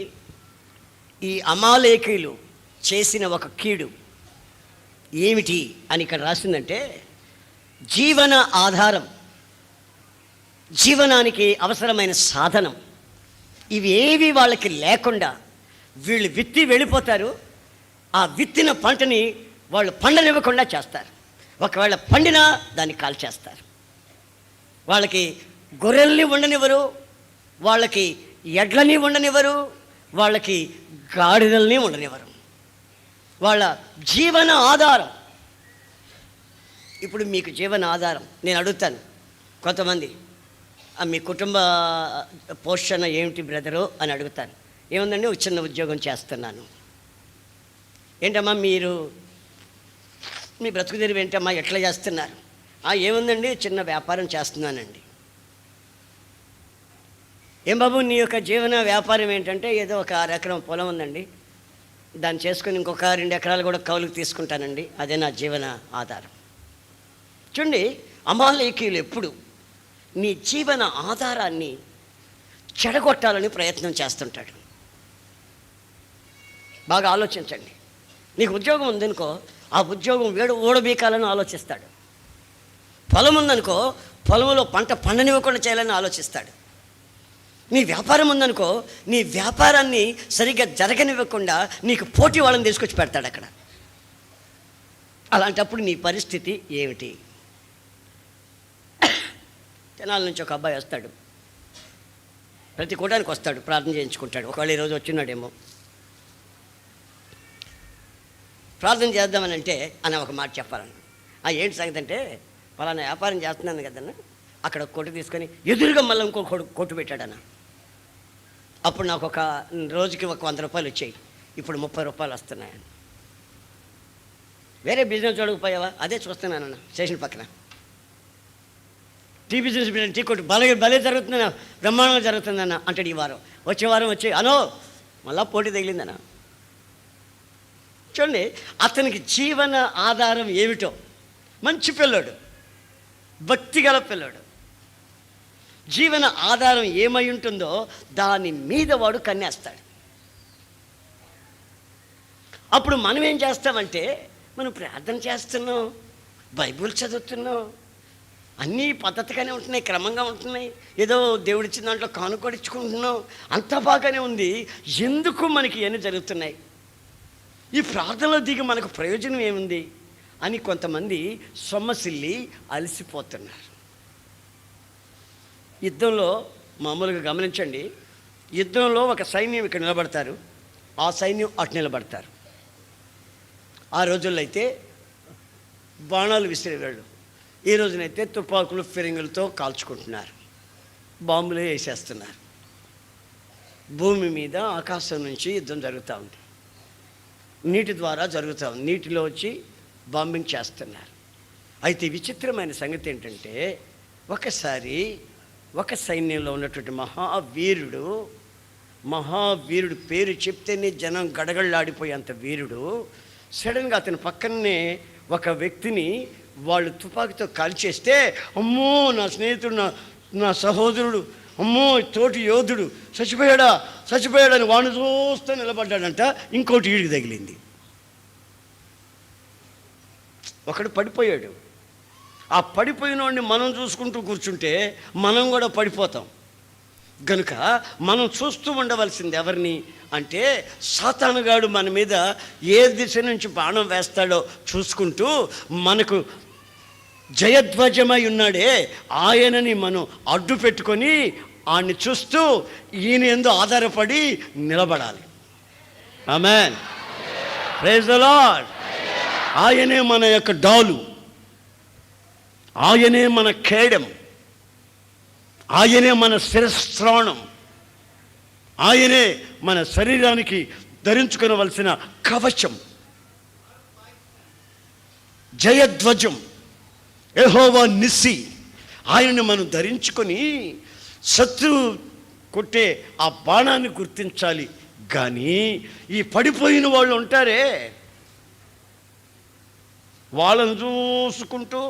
ఈ అమాలేకీయులు చేసిన ఒక కీడు ఏమిటి అని ఇక్కడ రాసిందంటే, జీవన ఆధారం, జీవనానికి అవసరమైన సాధనం, ఇవి ఏవి వాళ్ళకి లేకుండా వీళ్ళు విత్తి వెళ్ళిపోతారు. ఆ విత్తిన పంటని వాళ్ళు పండనివ్వకుండా చేస్తారు. ఒకవేళ పండినా దాన్ని కాల్చేస్తారు. వాళ్ళకి గొర్రెల్ని ఉండనివ్వరు, వాళ్ళకి ఎడ్లని ఉండనివ్వరు, వాళ్ళకి గాడిదల్ని ఉండనివ్వరు. వాళ్ళ జీవన ఆధారం. ఇప్పుడు మీకు జీవన ఆధారం నేను అడుగుతాను, కొంతమంది మీ కుటుంబ పోషణ ఏమిటి బ్రదరు అని అడుగుతాను. ఏముందండి, ఒక చిన్న ఉద్యోగం చేస్తున్నాను. ఏంటమ్మా మీరు మీ బ్రతుకు తెరువు ఏంటమ్మా, ఎట్లా చేస్తున్నారు? ఏముందండి, చిన్న వ్యాపారం చేస్తున్నానండి. ఏం బాబు నీ యొక్క జీవన వ్యాపారం ఏంటంటే, ఏదో ఒక 6 ఎకరం పొలం ఉందండి, దాన్ని చేసుకుని ఇంకొక 2 ఎకరాలు కూడా కౌలుకు తీసుకుంటానండి, అదే నా జీవన ఆధారం. చూడండి, అమాలేకీయులు ఎప్పుడు నీ జీవన ఆధారాన్ని చెడగొట్టాలని ప్రయత్నం చేస్తుంటాడు. బాగా ఆలోచించండి. నీకు ఉద్యోగం ఉందనుకో, ఆ ఉద్యోగం ఊడబీకాలని ఆలోచిస్తాడు. పొలం ఉందనుకో, పొలంలో పంట పండనివ్వకుండా చేయాలని ఆలోచిస్తాడు. నీ వ్యాపారం ఉందనుకో, నీ వ్యాపారాన్ని సరిగ్గా జరగనివ్వకుండా నీకు పోటీ వాళ్ళని తీసుకొచ్చి పెడతాడు అక్కడ. అలాంటప్పుడు నీ పరిస్థితి ఏమిటి? తెనాల నుంచి ఒక అబ్బాయి వస్తాడు, ప్రతి కూటానికి వస్తాడు, ప్రార్థన చేయించుకుంటాడు. ఒకవేళ ఈరోజు వచ్చినాడేమో. ప్రార్థన చేద్దామని అంటే అని ఒక మాట చెప్పాలన్న. ఏంటి సంగతి అంటే, పలానా వ్యాపారం చేస్తున్నాను కదన్న, అక్కడ కొట్టు తీసుకొని ఎదురుగా మళ్ళీ ఇంకో కొట్టు పెట్టాడన్న. అప్పుడు నాకు ఒక రోజుకి ఒక 100 రూపాయలు వచ్చాయి, ఇప్పుడు 30 రూపాయలు వస్తున్నాయని. వేరే బిజినెస్ చూడకపోయావా? అదే చూస్తున్నానన్న స్టేషన్ పక్కన టీ బిజినెస్, టీ కొట్టు భలే జరుగుతుందన్న, బ్రహ్మాండంగా జరుగుతుందన్న అంటాడు. ఈ వారం వచ్చే వారం వచ్చి అనో మళ్ళా పోటీ తగిలిందన్న. చూడండి, అతనికి జీవన ఆధారం ఏమిటో. మంచి పిల్లోడు, భక్తిగల పిల్లోడు. జీవన ఆధారం ఏమై ఉంటుందో దాని మీద వాడు కన్నేస్తాడు. అప్పుడు మనం ఏం చేస్తామంటే, మనం ప్రార్థన చేస్తున్నాం, బైబిల్ చదువుతున్నాం, అన్నీ పద్ధతిగానే ఉంటున్నాయి, క్రమంగా ఉంటున్నాయి, ఏదో దేవుడిచ్చిన దాంట్లో కానుకొడించుకుంటున్నాం, అంతా బాగానే ఉంది. ఎందుకు మనకి ఇవన్నీ జరుగుతున్నాయి? ఈ ప్రార్థనలో దిగి మనకు ప్రయోజనం ఏముంది అని కొంతమంది సొమ్మసిల్లి అలసిపోతున్నారు. యుద్ధంలో మామూలుగా గమనించండి, యుద్ధంలో ఒక సైన్యం ఇక్కడ నిలబడతారు, ఆ సైన్యం అటు నిలబడతారు. ఆ రోజుల్లో అయితే బాణాలు విసిరేవాళ్ళు, ఈ రోజునైతే తుపాకులు ఫిరంగులతో కాల్చుకుంటున్నారు, బాంబులు వేసేస్తున్నారు. భూమి మీద ఆకాశం నుంచి యుద్ధం జరుగుతూ ఉంది, నీటి ద్వారా జరుగుతూ ఉంది, నీటిలో వచ్చి బాంబింగ్ చేస్తున్నారు. అయితే విచిత్రమైన సంగతి ఏంటంటే, ఒకసారి ఒక సైన్యంలో ఉన్నటువంటి మహావీరుడు పేరు చెప్తేనే జనం గడగళ్ళాడిపోయేంత వీరుడు, సడన్గా అతని పక్కనే ఒక వ్యక్తిని వాళ్ళు తుపాకీతో కాల్చేస్తే, అమ్మో నా స్నేహితుడు, నా సహోదరుడు, అమ్మో తోటి యోధుడు చచ్చిపోయాడని వాడిని చూస్తూ నిలబడ్డాడంట. ఇంకోటి ఈడికి తగిలింది, ఒకడు పడిపోయాడు. ఆ పడిపోయిన వాడిని మనం చూసుకుంటూ కూర్చుంటే మనం కూడా పడిపోతాం. గనుక మనం చూస్తూ ఉండవలసింది ఎవరిని అంటే, సాతానుగాడు మన మీద ఏ దిశ నుంచి బాణం వేస్తాడో చూసుకుంటూ, మనకు జయధ్వజమై ఉన్నాడే ఆయనని మనం అడ్డు పెట్టుకొని ఆయన్ని చూస్తూ ఈయన యందు ఆధారపడి నిలబడాలి. ఆమేన్, ప్రైజ్ ది లార్డ్. ఆయనే మన యొక్క డాలు, ఆయనే మన కేడెం, ఆయనే మన శిరస్త్రాణం, ఆయనే మన శరీరానికి ధరించుకొనవలసిన కవచం, జయధ్వజం, యెహోవా నిస్సి. ఆయనని మనం ధరించుకొని శత్రువు కొట్టే ఆ బాణాన్ని గుర్తించాలి. కానీ ఈ పడిపోయిన వాళ్ళు ఉంటారే, వాళ్ళను చూసుకుంటూ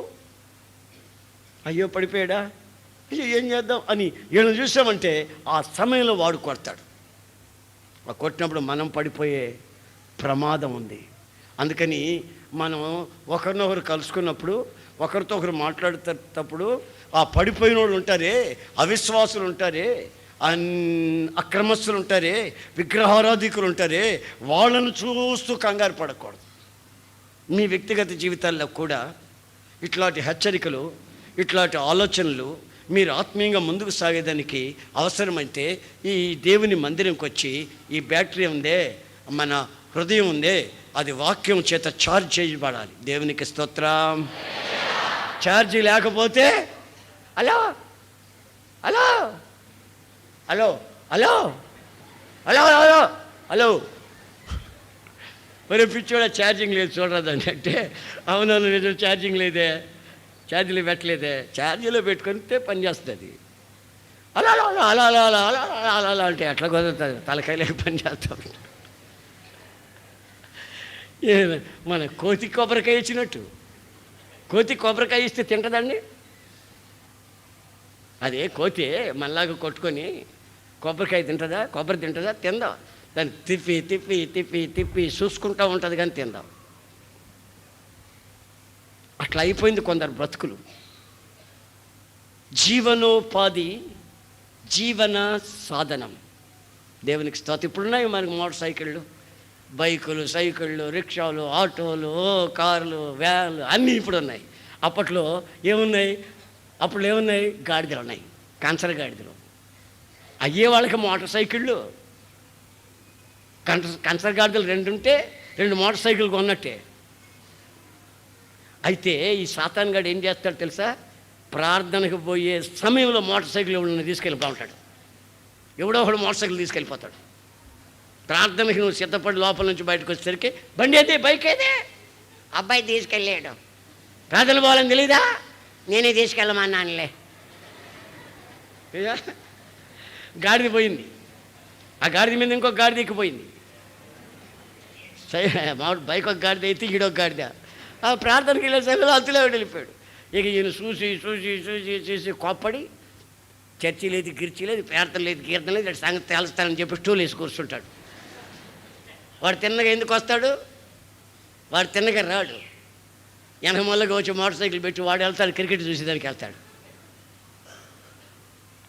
అయ్యో పడిపోయాడా, అయ్యో ఏం చేద్దాం అని వీళ్ళని చూసామంటే ఆ సమయంలో వాడు కొడతాడు. ఆ కొట్టినప్పుడు మనం పడిపోయే ప్రమాదం ఉంది. అందుకని మనం ఒకరినొకరు కలుసుకున్నప్పుడు, ఒకరితో ఒకరు మాట్లాడేటప్పుడు ఆ పడిపోయిన వాళ్ళు ఉంటారే, అవిశ్వాసులు ఉంటారే, అక్రమస్తులు ఉంటారే, విగ్రహారాధికులు ఉంటారే, వాళ్ళను చూస్తూ కంగారు పడకూడదు. మీ వ్యక్తిగత జీవితాల్లో కూడా ఇట్లాంటి హెచ్చరికలు, ఇట్లాంటి ఆలోచనలు మీరు ఆత్మీయంగా ముందుకు సాగేదానికి అవసరమైతే ఈ దేవుని మందిరంకి వచ్చి, ఈ బ్యాటరీ ఉందే, మన హృదయం ఉందే, అది వాక్యం చేత ఛార్జ్ చేయబడాలి. దేవునికి స్తోత్రం. ఛార్జీ లేకపోతే hello hello hello hello hello hello hello మరి పిచ్చోడా ఛార్జింగ్ లేదు చూడరాదండి అంటే, అవునవును నిజం ఛార్జింగ్ లేదే, ఛార్జీలో పెట్టలేదే, ఛార్జీలో పెట్టుకుంటే పనిచేస్తుంది. అలా అలా అలా అలా అలా అలా అలా అలా అంటే ఎట్లా కుదురుతుంది, తలకాయలేక పని చేస్తాం. మన కోతి కొబ్బరికాయ ఇచ్చినట్టు, కోతి కొబ్బరికాయ ఇస్తే తింటదండి. అదే కోతి మనలాగా కొట్టుకొని కొబ్బరికాయ తింటుందా? కొబ్బరి తింటుందా? తిందాం. దాన్ని తిప్పి తిప్పి తిప్పి తిప్పి చూసుకుంటూ ఉంటుంది కానీ తిందాం. అట్లా అయిపోయింది కొందరు బ్రతుకులు. జీవనోపాధి, జీవన సాధనం. దేవునికి స్తోత్రం. ఇప్పుడున్నాయి మనకు మోటార్ సైకిళ్ళు, బైకులు, సైకిళ్ళు, రిక్షాలు, ఆటోలు, కార్లు, వ్యాన్లు అన్నీ ఇప్పుడు ఉన్నాయి. అప్పట్లో ఏమున్నాయి? అప్పుడు ఏమున్నాయి? గాడిదలు ఉన్నాయి, కంచర గాడిదలు. అయ్యే వాళ్ళకి మోటార్ సైకిళ్ళు. కంచర గాడిదలు 2 ఉంటే 2 మోటార్ సైకిల్ కొన్నట్టే. అయితే ఈ సాతాన్ గాడు ఏం చేస్తాడు తెలుసా? ప్రార్థనకు పోయే సమయంలో మోటార్ సైకిల్ ఎవడన్నా తీసుకెళ్ళిపో ఉంటాడు. ఎవడో ఒకడు మోటార్ సైకిల్ తీసుకెళ్ళిపోతాడు. ప్రార్థనకి నువ్వు సిద్ధపడి లోపల నుంచి బయటకు వచ్చేసరికి బండి అయితే, బైక్ అయితే, అబ్బాయి తీసుకెళ్ళాడు, ప్రార్థన పోవాలని తెలీదా, నేనే తీసుకెళ్ళమన్నానులే. గాడిద పోయింది. ఆ గాడిద మీద ఇంకొక గాడిద ఎక్కిపోయింది. బైక్ ఒక గాడిద అయితే ఈడొక గాడిద. ఆ ప్రార్థనకి వెళ్ళే సమయంలో అంతులే వెళ్ళిపోయాడు. ఇక ఈయన చూసి చూసి చూసి చూసి కోప్పడి, చర్చి లేదు, గిర్చి లేదు, ప్రార్థన లేదు, కీర్తన లేదు, ఇటు సంగతి తెలుస్తానని చెప్పి స్టూల్ వేసి కూర్చుంటాడు. వాడు తిన్నగా ఎందుకు వస్తాడు? వాడు తిన్నగా రాడు. వెనకమల్లగా వచ్చి మోటార్ సైకిల్ పెట్టి వాడు వెళ్తాడు, క్రికెట్ చూసేదానికి వెళ్తాడు.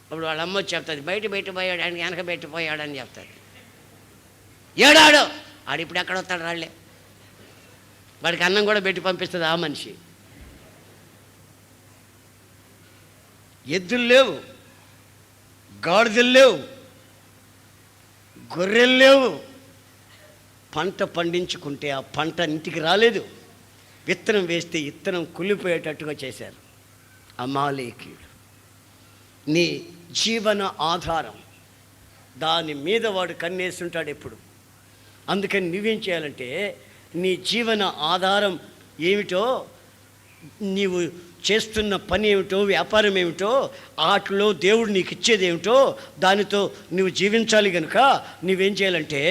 అప్పుడు వాళ్ళ అమ్మ వచ్చి చెప్తుంది, బయట పోయాడు అని, వెనక పెట్టిపోయాడు అని చెప్తాడు. ఏడాడు ఆడు ఇప్పుడు ఎక్కడ వస్తాడు? రాళ్లే. వాడికి అన్నం కూడా పెట్టి పంపిస్తుంది ఆ మనిషి. ఎద్దులు లేవు, గాడిదలు లేవు, గొర్రెలు లేవు. పంట పండించుకుంటే ఆ పంట ఇంటికి రాలేదు. విత్తనం వేస్తే విత్తనం కుళ్ళిపోయేటట్టుగా చేశారు అమాలేకీయులు. నీ జీవన ఆధారం, దాని మీద వాడు కన్నేస్తుంటాడు ఎప్పుడు. అందుకని నువ్వేం చేయాలంటే, నీ జీవన ఆధారం ఏమిటో, నీవు చేస్తున్న పని ఏమిటో, వ్యాపారం ఏమిటో, వాటిలో దేవుడు నీకు ఇచ్చేది ఏమిటో, దానితో నువ్వు జీవించాలి కనుక నువ్వేం చేయాలంటే,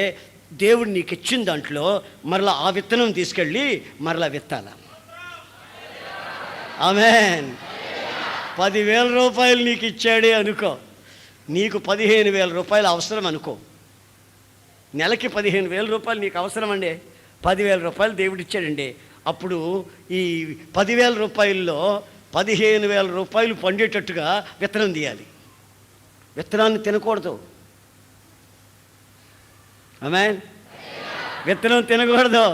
దేవుడు నీకు ఇచ్చిన దాంట్లో మరలా ఆ విత్తనం తీసుకెళ్ళి మరలా విత్తాల. ఆమేన్. 10,000 రూపాయలు నీకు ఇచ్చాడే అనుకో, నీకు 15,000 రూపాయలు అవసరం అనుకో. నెలకి 15,000 రూపాయలు నీకు అవసరం అండి. 10,000 రూపాయలు దేవుడు ఇచ్చాడండి. అప్పుడు ఈ 10,000 రూపాయల్లో 15,000 రూపాయలు పండేటట్టుగా విత్తనం తీయాలి. విత్తనాన్ని తినకూడదు. ఆమేన్. విత్తనం తినకూడదు.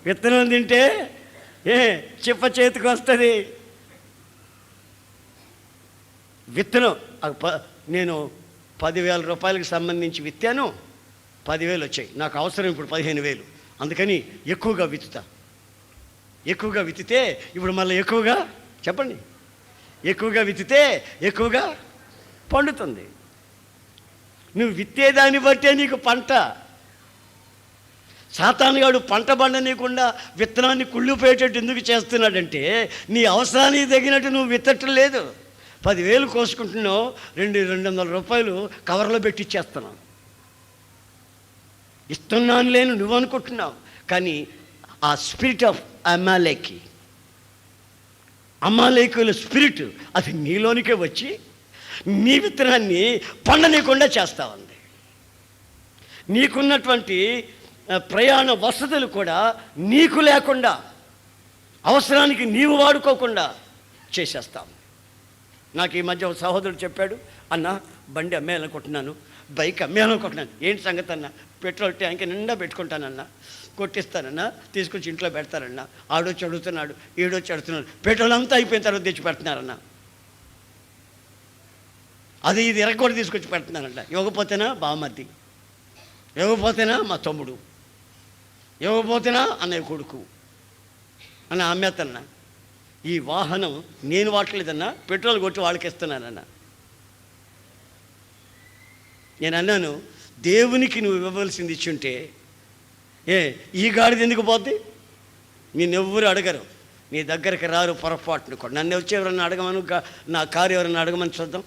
విత్తనం తింటే చిప్ప చేతికి వస్తుంది. విత్తనం నేను 10,000 రూపాయలకు సంబంధించి విత్తాను, 10,000 వచ్చాయి. నాకు అవసరం ఇప్పుడు 15,000. అందుకని ఎక్కువగా విత్తుతా. ఎక్కువగా విత్తితే ఇప్పుడు మళ్ళీ ఎక్కువగా, చెప్పండి, ఎక్కువగా విత్తితే ఎక్కువగా పండుతుంది. నువ్వు విత్తేదాన్ని బట్టే నీకు పంట. సాతానుగాడు పంట పండనీయకుండా విత్తనాన్ని కుళ్ళిపోయేటట్టు ఎందుకు చేస్తున్నాడంటే, నీ అవసరానికి తగినట్టు నువ్వు విత్తటం లేదు. 10,000 కోసుకుంటున్నావు, 200 రూపాయలు కవర్లో పెట్టి ఇచ్చేస్తున్నావు. ఇస్తున్నాను లేను నువ్వు అనుకుంటున్నావు, కానీ ఆ స్పిరిట్ ఆఫ్ అమాలేకుల స్పిరిట్ అది నీలోనికే వచ్చి నీ విత్తనాన్ని పండనీయకుండా చేస్తా ఉంది. నీకున్నటువంటి ప్రయాణ వసతులు కూడా నీకు లేకుండా, అవసరానికి నీవు వాడుకోకుండా చేసేస్తాం. నాకు ఈ మధ్య ఒక సహోదరుడు చెప్పాడు, అన్న బండి అమ్మేయాలనుకుంటున్నాను, బైక్ అమ్మేయాలనుకుంటున్నాను. ఏంటి సంగతి అన్న? పెట్రోల్ ట్యాంక్ నిండా పెట్టుకుంటానన్నా, కొట్టిస్తానన్నా, తీసుకొచ్చి ఇంట్లో పెడతారన్నా. ఆడొచ్చి అడుగుతున్నాడు, ఈడొచ్చి అడుగుతున్నాడు, పెట్రోల్ అంతా అయిపోయిన తర్వాత తెచ్చి పెడుతున్నారన్నా. అది ఇది ఎరగొట్టి తీసుకొచ్చి పెడుతున్నారంట. ఇవ్వకపోతేనా బామ్మద్ది, ఇవ్వకపోతేనా మా తమ్ముడు, ఇవ్వకపోతేనా అన్నయ్య కొడుకు అన్న అమ్మేతన్నా. ఈ వాహనం నేను వాడలేదన్నా, పెట్రోల్ కొట్టి వాళ్ళకి ఇస్తున్నానన్నా. నేను అన్నాను, దేవునికి నువ్వు ఇవ్వవలసింది ఇచ్చుంటే ఈ గాడిది ఎందుకు పోద్ది? నేనెవ్వరు అడగరు, నీ దగ్గరికి రారు పొరపాటును కూడా. నన్ను వచ్చి ఎవరన్నా అడగమను, నా కారు ఎవరన్నా అడగమని చూద్దాం.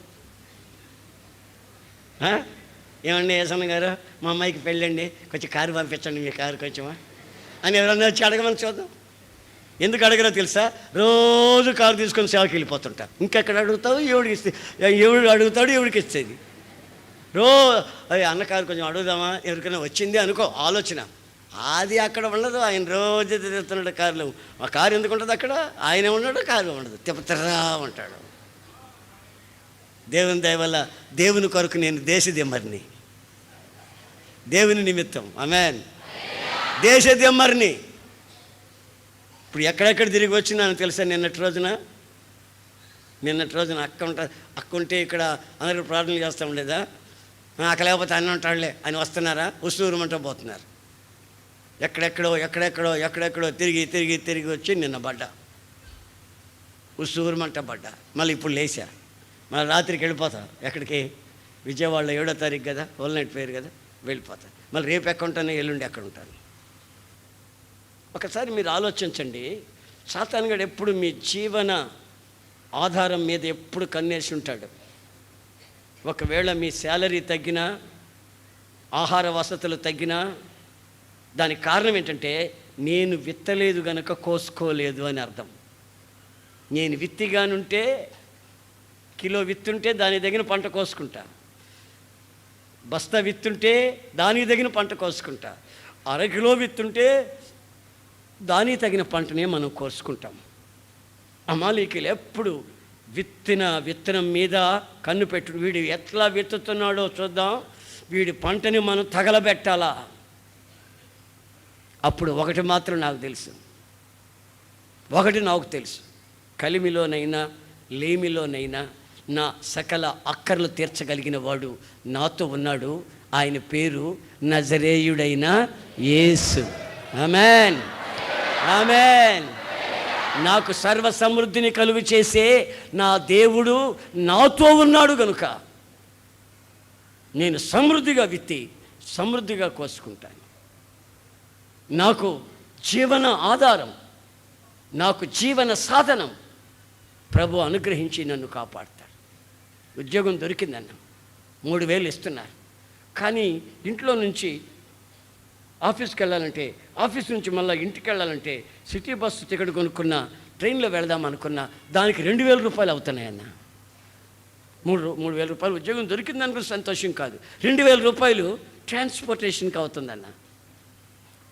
ఏమండి ఏసన్న గారు, మా అమ్మాయికి పెళ్ళండి, కొంచెం కారు పంపించండి, మీ కారు కొంచెమా అని ఎవరన్నా వచ్చి అడగమని చూద్దాం. ఎందుకు అడగరో తెలుసా? రోజు కారు తీసుకొని సేవకి వెళ్ళిపోతుంటారు. ఇంకెక్కడ అడుగుతావు? ఎవడికి ఇస్తే, ఎవడు అడుగుతాడు, ఎవడికి ఇచ్చేది. అవి అన్నకారు కొంచెం అడుగుదామా, ఎవరికైనా వచ్చింది అనుకో ఆలోచన. అది అక్కడ ఉండదు. ఆయన రోజు తిరుగుతున్నాడు కారులో. ఆ కారు ఎందుకు ఉంటుంది అక్కడ? ఆయన ఉన్నాడు, కారు ఉండదు, తిప్పతిరా ఉంటాడు. దేవుని దయ వల్ల దేవుని కొరకు నేను దేశదిమ్మరిని, దేవుని నిమిత్తం. ఆమేన్. దేశదిమ్మరిని. ఇప్పుడు ఎక్కడెక్కడ తిరిగి వచ్చినాను తెలుసా? నిన్నటి రోజున అక్క ఉంటే ఇక్కడ అందరూ ప్రార్థనలు చేస్తూ ఉండేదా? అక్క లేకపోతే అన్న ఉంటాడులే అని వస్తున్నారా? ఉసూరుమంటూ పోతున్నారు. ఎక్కడెక్కడో తిరిగి వచ్చి నిన్న పడ్డా, ఉసూరుమంట పడ్డా. మళ్ళీ ఇప్పుడు లేచా, మళ్ళీ రాత్రికి వెళ్ళిపోతా. ఎక్కడికి? విజయవాడలో 7వ తారీఖు కదా, హోల్ నైట్ పేరు కదా, వెళ్ళిపోతా. మళ్ళీ రేపు ఎక్కడ ఉంటాను, ఎల్లుండి ఎక్కడ ఉంటాను. ఒకసారి మీరు ఆలోచించండి. సాతానుగాడు ఎప్పుడు మీ జీవన ఆధారం మీద ఎప్పుడు కన్నేసి ఉంటాడు. ఒకవేళ మీ శాలరీ తగ్గినా, ఆహార వసతులు తగ్గినా, దానికి కారణం ఏంటంటే నేను విత్తలేదు గనక కోసుకోలేదు అని అర్థం. నేను విత్తిగానుంటే, కిలో విత్తుంటే దానికి తగిన పంట కోసుకుంటా, బస్తా విత్తుంటే దానికి తగిన పంట కోసుకుంటా, 1/2 కిలో విత్తుంటే దానికి తగిన పంటనే మనం కోసుకుంటాం. అమాలీకులు ఎప్పుడు విత్తనం మీద కన్ను పెట్టు. వీడు ఎట్లా విత్తుతున్నాడో చూద్దాం, వీడి పంటని మనం తగలబెట్టాలా. అప్పుడు ఒకటి మాత్రం నాకు తెలుసు, కలిమిలోనైనా లేమిలోనైనా నా సకల అక్కర్లు తీర్చగలిగిన వాడు నాతో ఉన్నాడు. ఆయన పేరు నజరేయుడైన యేసు. ఆమేన్, ఆమేన్. నాకు సర్వ సమృద్ధిని కలుగు చేసే నా దేవుడు నాతో ఉన్నాడు కనుక నేను సమృద్ధిగా విత్తి సమృద్ధిగా కోసుకుంటాను. నాకు జీవన ఆధారం, నాకు జీవన సాధనం ప్రభు అనుగ్రహించి నన్ను కాపాడతాడు. ఉద్యోగం దొరికిందన్న, 3,000 ఇస్తున్నారు. కానీ ఇంట్లో నుంచి ఆఫీస్కి వెళ్ళాలంటే, ఆఫీస్ నుంచి మళ్ళీ ఇంటికి వెళ్ళాలంటే, సిటీ బస్సు టికెట్ కొనుక్కున్నా, ట్రైన్లో వెళదాం అనుకున్నా, దానికి 2,000 రూపాయలు అవుతున్నాయన్న. 3,000 రూపాయలు ఉద్యోగం దొరికిందనుకున్న సంతోషం కాదు, 2,000 రూపాయలు ట్రాన్స్పోర్టేషన్కి అవుతుందన్న.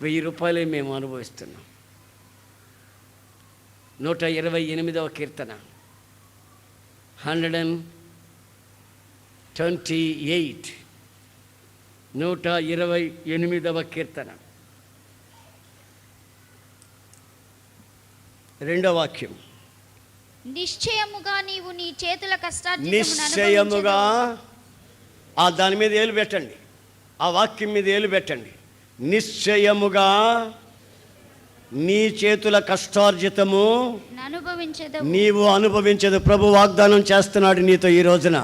1,000 రూపాయలే మేము అనుభవిస్తున్నాం. 128వ కీర్తన 128, 128వ కీర్తన 2వ వాక్యం. నిశ్చయముగా నీవు నీ చేతుల కష్టార్జితమును నిశ్చయముగా, ఆ దాని మీద ఏలు పెట్టండి, ఆ వాక్యం మీద ఏలు పెట్టండి. నిశ్చయముగా నీ చేతుల కష్టార్జితము నీవు అనుభవించదు. ప్రభు వాగ్దానం చేస్తున్నాడు నీతో ఈ రోజున.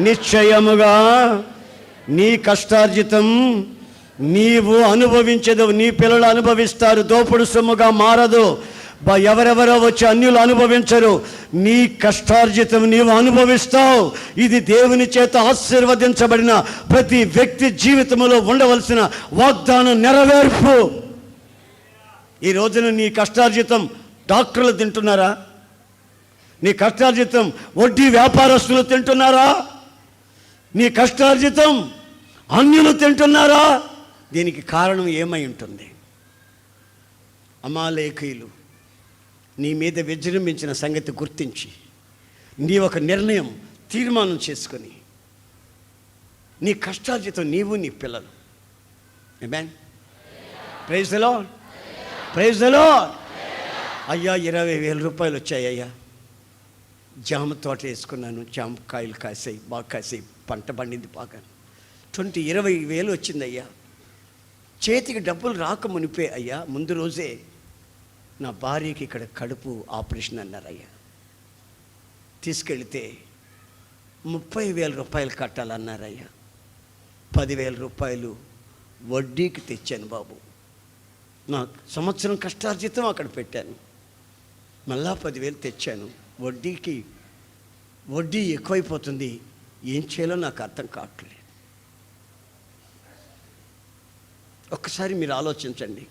నిశ్చయముగా నీ కష్టార్జితం నీవు అనుభవించదు, నీ పిల్లలు అనుభవిస్తారు. దోపుడు సొమ్ముగా మారదు. ఎవరెవరో వచ్చి అన్యులు అనుభవించరు. నీ కష్టార్జితం నీవు అనుభవిస్తావు. ఇది దేవుని చేత ఆశీర్వదించబడిన ప్రతి వ్యక్తి జీవితంలో ఉండవలసిన వాగ్దానం నెరవేర్పు. ఈ రోజున నీ కష్టార్జితం డాక్టర్లు తింటున్నారా? నీ కష్టార్జితం వడ్డీ వ్యాపారస్తులు తింటున్నారా? నీ కష్టార్జితం అన్యులు తింటున్నారా? దీనికి కారణం ఏమై ఉంటుంది? అమాలేకీయులు నీ మీద విజృంభించిన సంగతి గుర్తించి, నీ ఒక నిర్ణయం తీర్మానం చేసుకొని, నీ కష్టార్జితం నీవు నీ పిల్లలు. Amen. Praise the lord, praise the lord. అయ్యా 20,000 రూపాయలు వచ్చాయ్యా, జామ తోట వేసుకున్నాను, జామకాయలు కాసాయి, బాగా కాసాయి, పంట పండింది బాగా. 20,000 వచ్చిందయ్యా. చేతికి డబ్బులు రాక మునిపే అయ్యా, ముందు రోజే నా భార్యకి ఇక్కడ కడుపు ఆపరేషన్ అన్నారయ్యా. తీసుకెళ్తే 30,000 రూపాయలు కట్టాలన్నారయ్యా. 10,000 రూపాయలు వడ్డీకి తెచ్చాను బాబు. నా సంవత్సరం కష్టార్జితం అక్కడ పెట్టాను, మళ్ళా 10,000 తెచ్చాను. వడ్డీ ఎక్కువైపోతుంది, ఏం చేయాలో నాకు అర్థం కావట్లేదు. ఒక్కసారి మీరు ఆలోచించండి.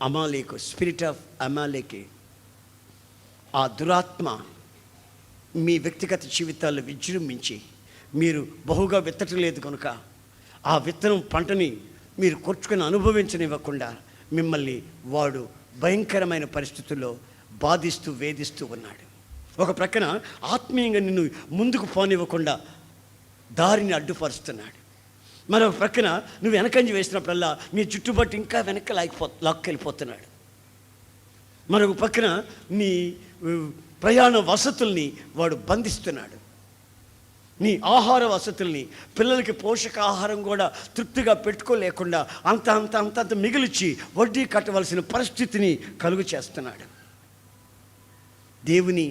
అమాలేకు, స్పిరిట్ ఆఫ్ అమాలేకి, ఆ దురాత్మ మీ వ్యక్తిగత జీవితాల్లో విజృంభించి మీరు బహుగా విత్తటం లేదు కనుక ఆ విత్తనం పంటని మీరు కొట్టుకుని అనుభవించనివ్వకుండా మిమ్మల్ని వాడు భయంకరమైన పరిస్థితుల్లో బాధిస్తూ వేధిస్తూ ఉన్నాడు. ఒక ప్రక్కన ఆత్మీయంగా నిన్ను ముందుకు పోనివ్వకుండా దారిని అడ్డుపరుస్తున్నాడు. మరొక ప్రక్కన నువ్వు వెనకంజి వేసినప్పుడల్లా నీ చుట్టుపట్టు ఇంకా వెనక్కి లాక్కెళ్ళిపోతున్నాడు. మరొక పక్కన నీ ప్రయాణ వసతుల్ని వాడు బంధిస్తున్నాడు. నీ ఆహార వసతుల్ని, పిల్లలకి పోషకాహారం కూడా తృప్తిగా పెట్టుకోలేకుండా అంత మిగిలిచి వడ్డీ కట్టవలసిన పరిస్థితిని కలుగు చేస్తున్నాడు. దేవుని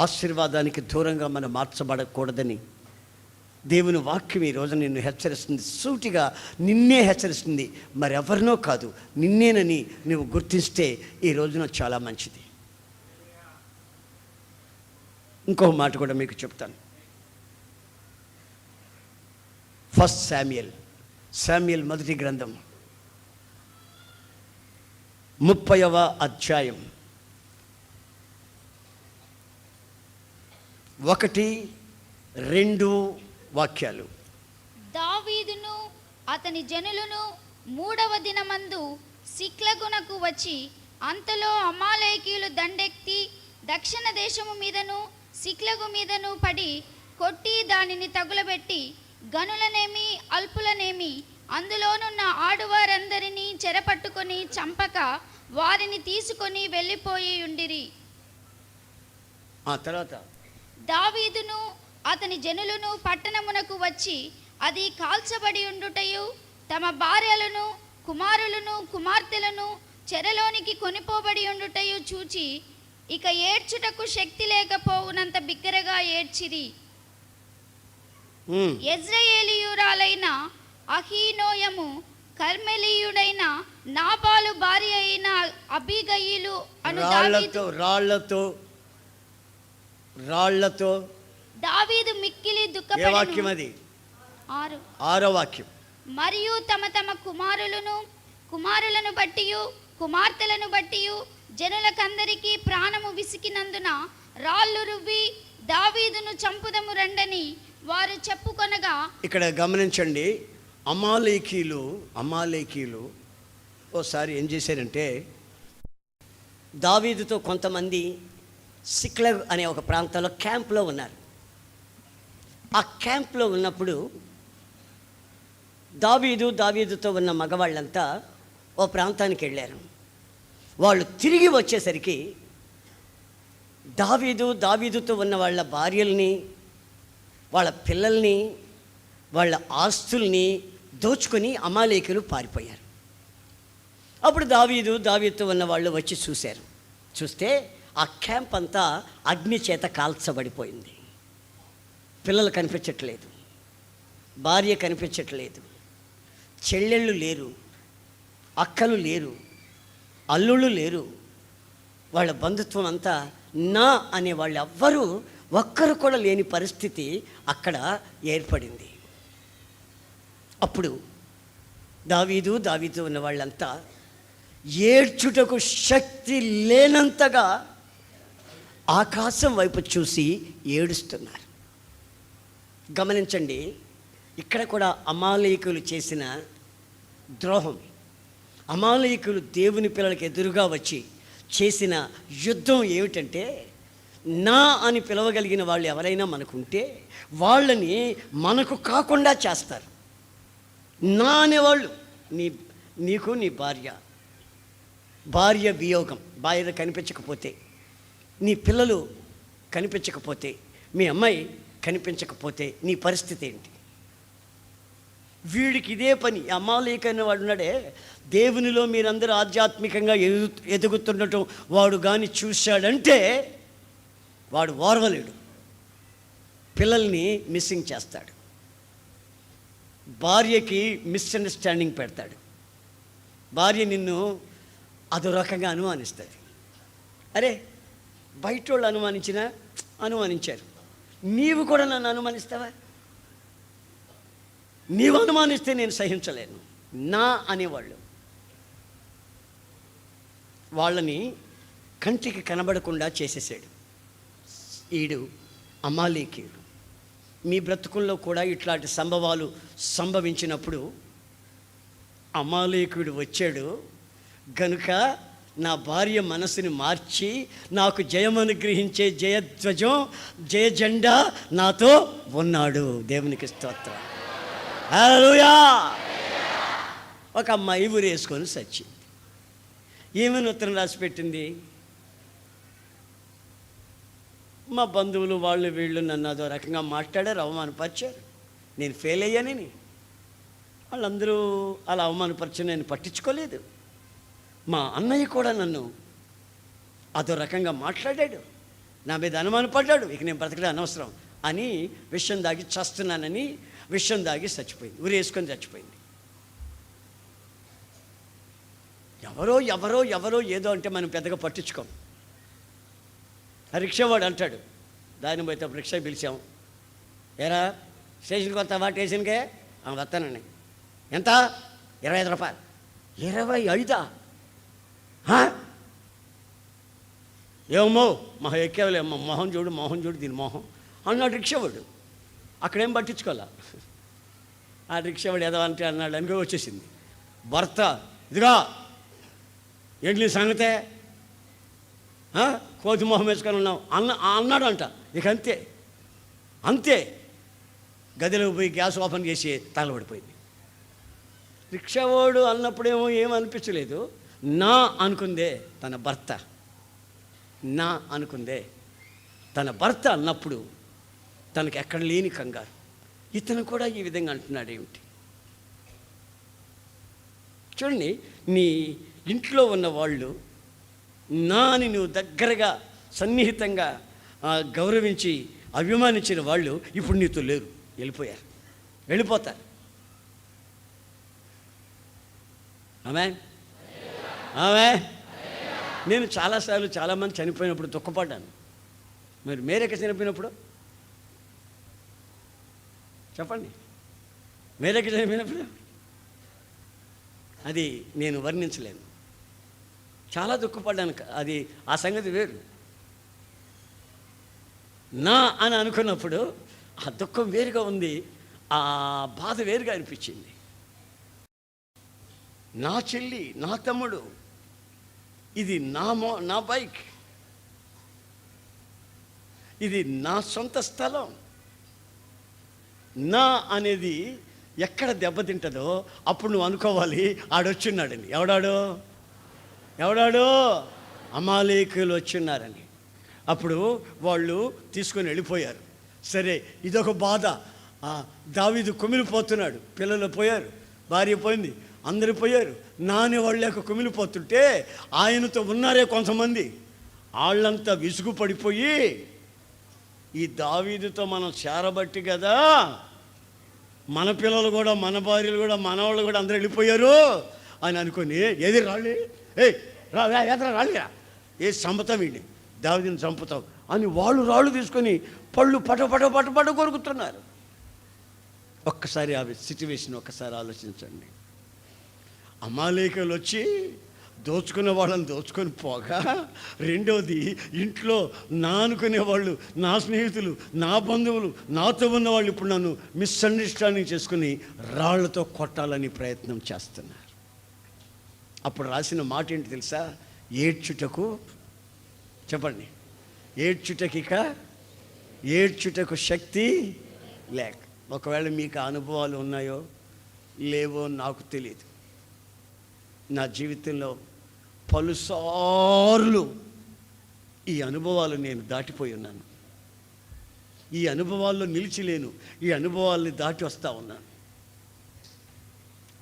ఆశీర్వాదానికి దూరంగా మనం మార్చబడకూడదని దేవుని వాక్యం ఈరోజు నిన్ను హెచ్చరిస్తుంది. సూటిగా నిన్నే హెచ్చరిస్తుంది, మరెవరినో కాదు, నిన్నేనని నువ్వు గుర్తిస్తే ఈ రోజున చాలా మంచిది. ఇంకొక మాట కూడా మీకు చెప్తాను. ఫస్ట్ శామ్యుయల్ మొదటి గ్రంథం 30వ అధ్యాయం 1-2 వాక్యాలు. దావీదును అతని జనులను 3వ దినమందు సిక్లగునకు వచ్చి, అంతలో అమాలేకీయులు దండెత్తి దక్షిణ దేశము మీదను సిక్లగు మీదను పడి కొట్టి దానిని తగులబెట్టి గనులనేమి అల్పులనేమి అందులోనున్న ఆడువారందరినీ చెరపట్టుకొని చంపక వారిని తీసుకొని వెళ్ళిపోయి ఉండిరి. ఆ తర్వాత దావీదును అతని జనులను పట్టణమునకు వచ్చి అది కాల్చబడి ఉండుటయు తమ భార్యలను కుమారులను కుమార్తెలను చెరలోనికి కొనిపోబడి ఉండుటయు చూచి ఇక ఏడ్చుటకు శక్తి లేకపోవునంత బిగ్గరగా ఏడ్చిరి. యెజ్రెయేలీయురాలైన అహీనోయము కర్మెలీయుడైన నాబాలు భార్య అయిన అబీగయీలు అను రాళ్లతో దావీదు మిక్కిలి దుఃఖపడెను. వాక్యం అది 6వ వాక్యం. మరియు తమ తమ కుమారులను బట్టియు కుమార్తెలను బట్టియు జనులకందరికీ ప్రాణము విసికినందున రాళ్ళు రువ్వి దావీదును చంపుదము రండని వారు చెప్పుకొనగా. ఇక్కడ గమనించండి, అమాలేకీలు ఓసారి ఏం చేశారంటే, దావీదుతో కొంతమంది సిక్లగ్ అనే ఒక ప్రాంతంలో క్యాంప్లో ఉన్నారు. ఆ క్యాంప్లో ఉన్నప్పుడు దావీదుతో ఉన్న మగవాళ్ళంతా ఓ ప్రాంతానికి వెళ్ళారు. వాళ్ళు తిరిగి వచ్చేసరికి దావీదుతో ఉన్న వాళ్ళ భార్యల్ని, వాళ్ళ పిల్లల్ని, వాళ్ళ ఆస్తుల్ని దోచుకొని అమాలేకీయులు పారిపోయారు. అప్పుడు దావీదుతో ఉన్న వాళ్ళు వచ్చి చూస్తే ఆ క్యాంప్ అంతా అగ్ని చేత కాల్చబడిపోయింది. పిల్లలు కనిపించట్లేదు, భార్య కనిపించట్లేదు, చెల్లెళ్ళు లేరు, అక్కలు లేరు, అల్లుళ్ళు లేరు. వాళ్ళ బంధుత్వం అంతా నా అనే వాళ్ళు ఎవ్వరూ ఒక్కరు కూడా లేని పరిస్థితి అక్కడ ఏర్పడింది. అప్పుడు దావీదు ఉన్న వాళ్ళంతా ఏడ్చుటకు శక్తి లేనంతగా ఆకాశం వైపు చూసి ఏడుస్తున్నారు. గమనించండి, ఇక్కడ కూడా అమాలేకీయులు చేసిన ద్రోహం, అమాలేకీయులు దేవుని పిల్లలకి ఎదురుగా వచ్చి చేసిన యుద్ధం ఏమిటంటే, నా అని పిలవగలిగిన వాళ్ళు ఎవరైనా మనకుంటే వాళ్ళని మనకు కాకుండా చేస్తారు. నా అనేవాళ్ళు నీకు నీ భార్య వియోగం, భార్య కనిపించకపోతే, నీ పిల్లలు కనిపించకపోతే, మీ అమ్మాయి కనిపించకపోతే నీ పరిస్థితి ఏంటి? వీడికి ఇదే పని. అమాలేకైన వాడు ఉన్నాడే, దేవునిలో మీరందరూ ఆధ్యాత్మికంగా ఎదుగుతుండటం వాడు కానీ చూశాడంటే వాడు ఓర్వలేడు, పిల్లల్ని మిస్సింగ్ చేస్తాడు, భార్యకి మిస్అండర్స్టాండింగ్ పెడతాడు, భార్య నిన్ను అదో రకంగా అనుమానిస్తుంది. అరే బయట వాళ్ళు అనుమానించారు, నీవు కూడా నన్ను అనుమానిస్తావా? నీవు అనుమానిస్తే నేను సహించలేను. నా అనేవాళ్ళు వాళ్ళని కంటికి కనబడకుండా చేసేసాడు. ఈడు అమాలేకీయుడు. మీ బ్రతుకుల్లో కూడా ఇట్లాంటి సంభవాలు సంభవించినప్పుడు అమాలేకుడు వచ్చాడు గనుక నా భార్య మనసుని మార్చి నాకు జయం అనుగ్రహించే జయధ్వజం జయ జెండా నాతో ఉన్నాడు. దేవునికి స్తోత్రం. హల్లెలూయా. ఒక అమ్మాయి ఊరేసుకొని సచ్చింది. ఏమని ఉత్తరం రాసి పెట్టింది? మా బంధువులు వాళ్ళు వీళ్ళు నన్ను అదో రకంగా మాట్లాడారు, అవమానపరిచారు, నేను ఫెయిల్ అయ్యానని. వాళ్ళందరూ అలా అవమానపరిచి నేను పట్టించుకోలేదు. మా అన్నయ్య కూడా నన్ను అదో రకంగా మాట్లాడాడు, నా మీద అనుమానపడ్డాడు, ఇక నేను బ్రతకడం అనవసరం అని విషం దాగి చస్తున్నానని విషం దాగి చచ్చిపోయింది, ఊరేసుకొని చచ్చిపోయింది. ఎవరో ఎవరో ఎవరో ఏదో అంటే మనం పెద్దగా పట్టించుకోం. ఆ రిక్షావాడు అంటాడు, దాన్ని పోతే రిక్షా పిలిచాం, ఏరా స్టేషన్కి వస్తావా? స్టేషన్కే వస్తానండి. ఎంత? 25 రూపాయలు. 25? ఏమో మహా ఎక్కేవలేమ్మా, మొహం చూడు దీని మొహం అన్నాడు రిక్షావాడు. అక్కడేం పట్టించుకోవాలా. ఆ రిక్షావాడు ఏదో అంటే అన్నాడు అనుకో వచ్చేసింది. భర్త, ఇదిగా ఏంటి నీ సంగతే, కోతి మొహం వేసుకొని ఉన్నావు అన్నాడు అంట. ఇక అంతే గదిలోకి పోయి గ్యాస్ ఓపెన్ చేసి తగలబడిపోయింది. రిక్షావాడు అన్నప్పుడేమో ఏమనిపించలేదు, నా అనుకుందే తన భర్త, నా అనుకుందే తన భర్త అన్నప్పుడు తనకి ఎక్కడ లేని కంగారు. ఇతను కూడా ఈ విధంగా అంటున్నాడు ఏమిటి? చూడండి, నీ ఇంట్లో ఉన్న వాళ్ళు నాని నువ్వు దగ్గరగా సన్నిహితంగా గౌరవించి అభిమానించిన వాళ్ళు ఇప్పుడు నీతో లేరు, వెళ్ళిపోతారు. ఆమేన్. నేను చాలాసార్లు చాలామంది చనిపోయినప్పుడు దుఃఖపడ్డాను. మరి మేరెక్క చనిపోయినప్పుడు చెప్పండి, మేరెక్క చనిపోయినప్పుడు అది నేను వర్ణించలేను. చాలా దుఃఖపడ్డాను. అది ఆ సంగతి వేరు. నా అని అనుకున్నప్పుడు ఆ దుఃఖం వేరుగా ఉంది, ఆ బాధ వేరుగా అనిపించింది. నా చెల్లి, నా తమ్ముడు, ఇది నా బైక్, ఇది నా సొంత స్థలం. నా అనేది ఎక్కడ దెబ్బతింటుందో అప్పుడు నువ్వు అనుకోవాలి ఆడొచ్చున్నాడని. ఎవడాడు? అమాలేకులు వచ్చున్నారని. అప్పుడు వాళ్ళు తీసుకొని వెళ్ళిపోయారు. సరే, ఇదొక బాధ. దావీదు కుమిలిపోతున్నాడు, పిల్లలు పోయారు, భార్య పోయింది, అందరూ పోయారు. నాని వాళ్ళకు కుమిలిపోతుంటే ఆయనతో ఉన్నారే కొంతమంది, వాళ్ళంతా విసుగు పడిపోయి ఈ దావీదుతో మనం చేరబట్టి కదా మన పిల్లలు కూడా, మన భార్యలు కూడా, మన వాళ్ళు కూడా అందరూ వెళ్ళిపోయారు అని అనుకొని, ఏది రాళ్ళే, రాళ్ళిరా, ఏ చంపుతాం వీడిని, దావీదుని చంపుతాం అని వాళ్ళు రాళ్ళు తీసుకొని పళ్ళు పట కొరుకుతున్నారు. ఒక్కసారి ఆ సిచ్యువేషన్ ఒక్కసారి ఆలోచించండి. అమాలేకులు వచ్చి దోచుకున్న వాళ్ళని దోచుకొని పోగా, రెండోది ఇంట్లో నా అనుకునే వాళ్ళు, నా స్నేహితులు, నా బంధువులు, నాతో ఉన్న వాళ్ళు ఇప్పుడు నన్ను మిస్అండర్స్టాండింగ్ చేసుకుని రాళ్లతో కొట్టాలని ప్రయత్నం చేస్తున్నారు. అప్పుడు రాసిన మాట ఏంటి తెలుసా? ఏడ్చుటకు, చెప్పండి, ఏడ్చుటకు శక్తి లేక. ఒకవేళ మీకు అనుభవాలు ఉన్నాయో లేవో నాకు తెలియదు. నా జీవితంలో పలుసార్లు ఈ అనుభవాలు నేను దాటిపోయి ఉన్నాను. ఈ అనుభవాల్లో నిలిచిలేను, ఈ అనుభవాల్ని దాటి వస్తూ ఉన్నాను.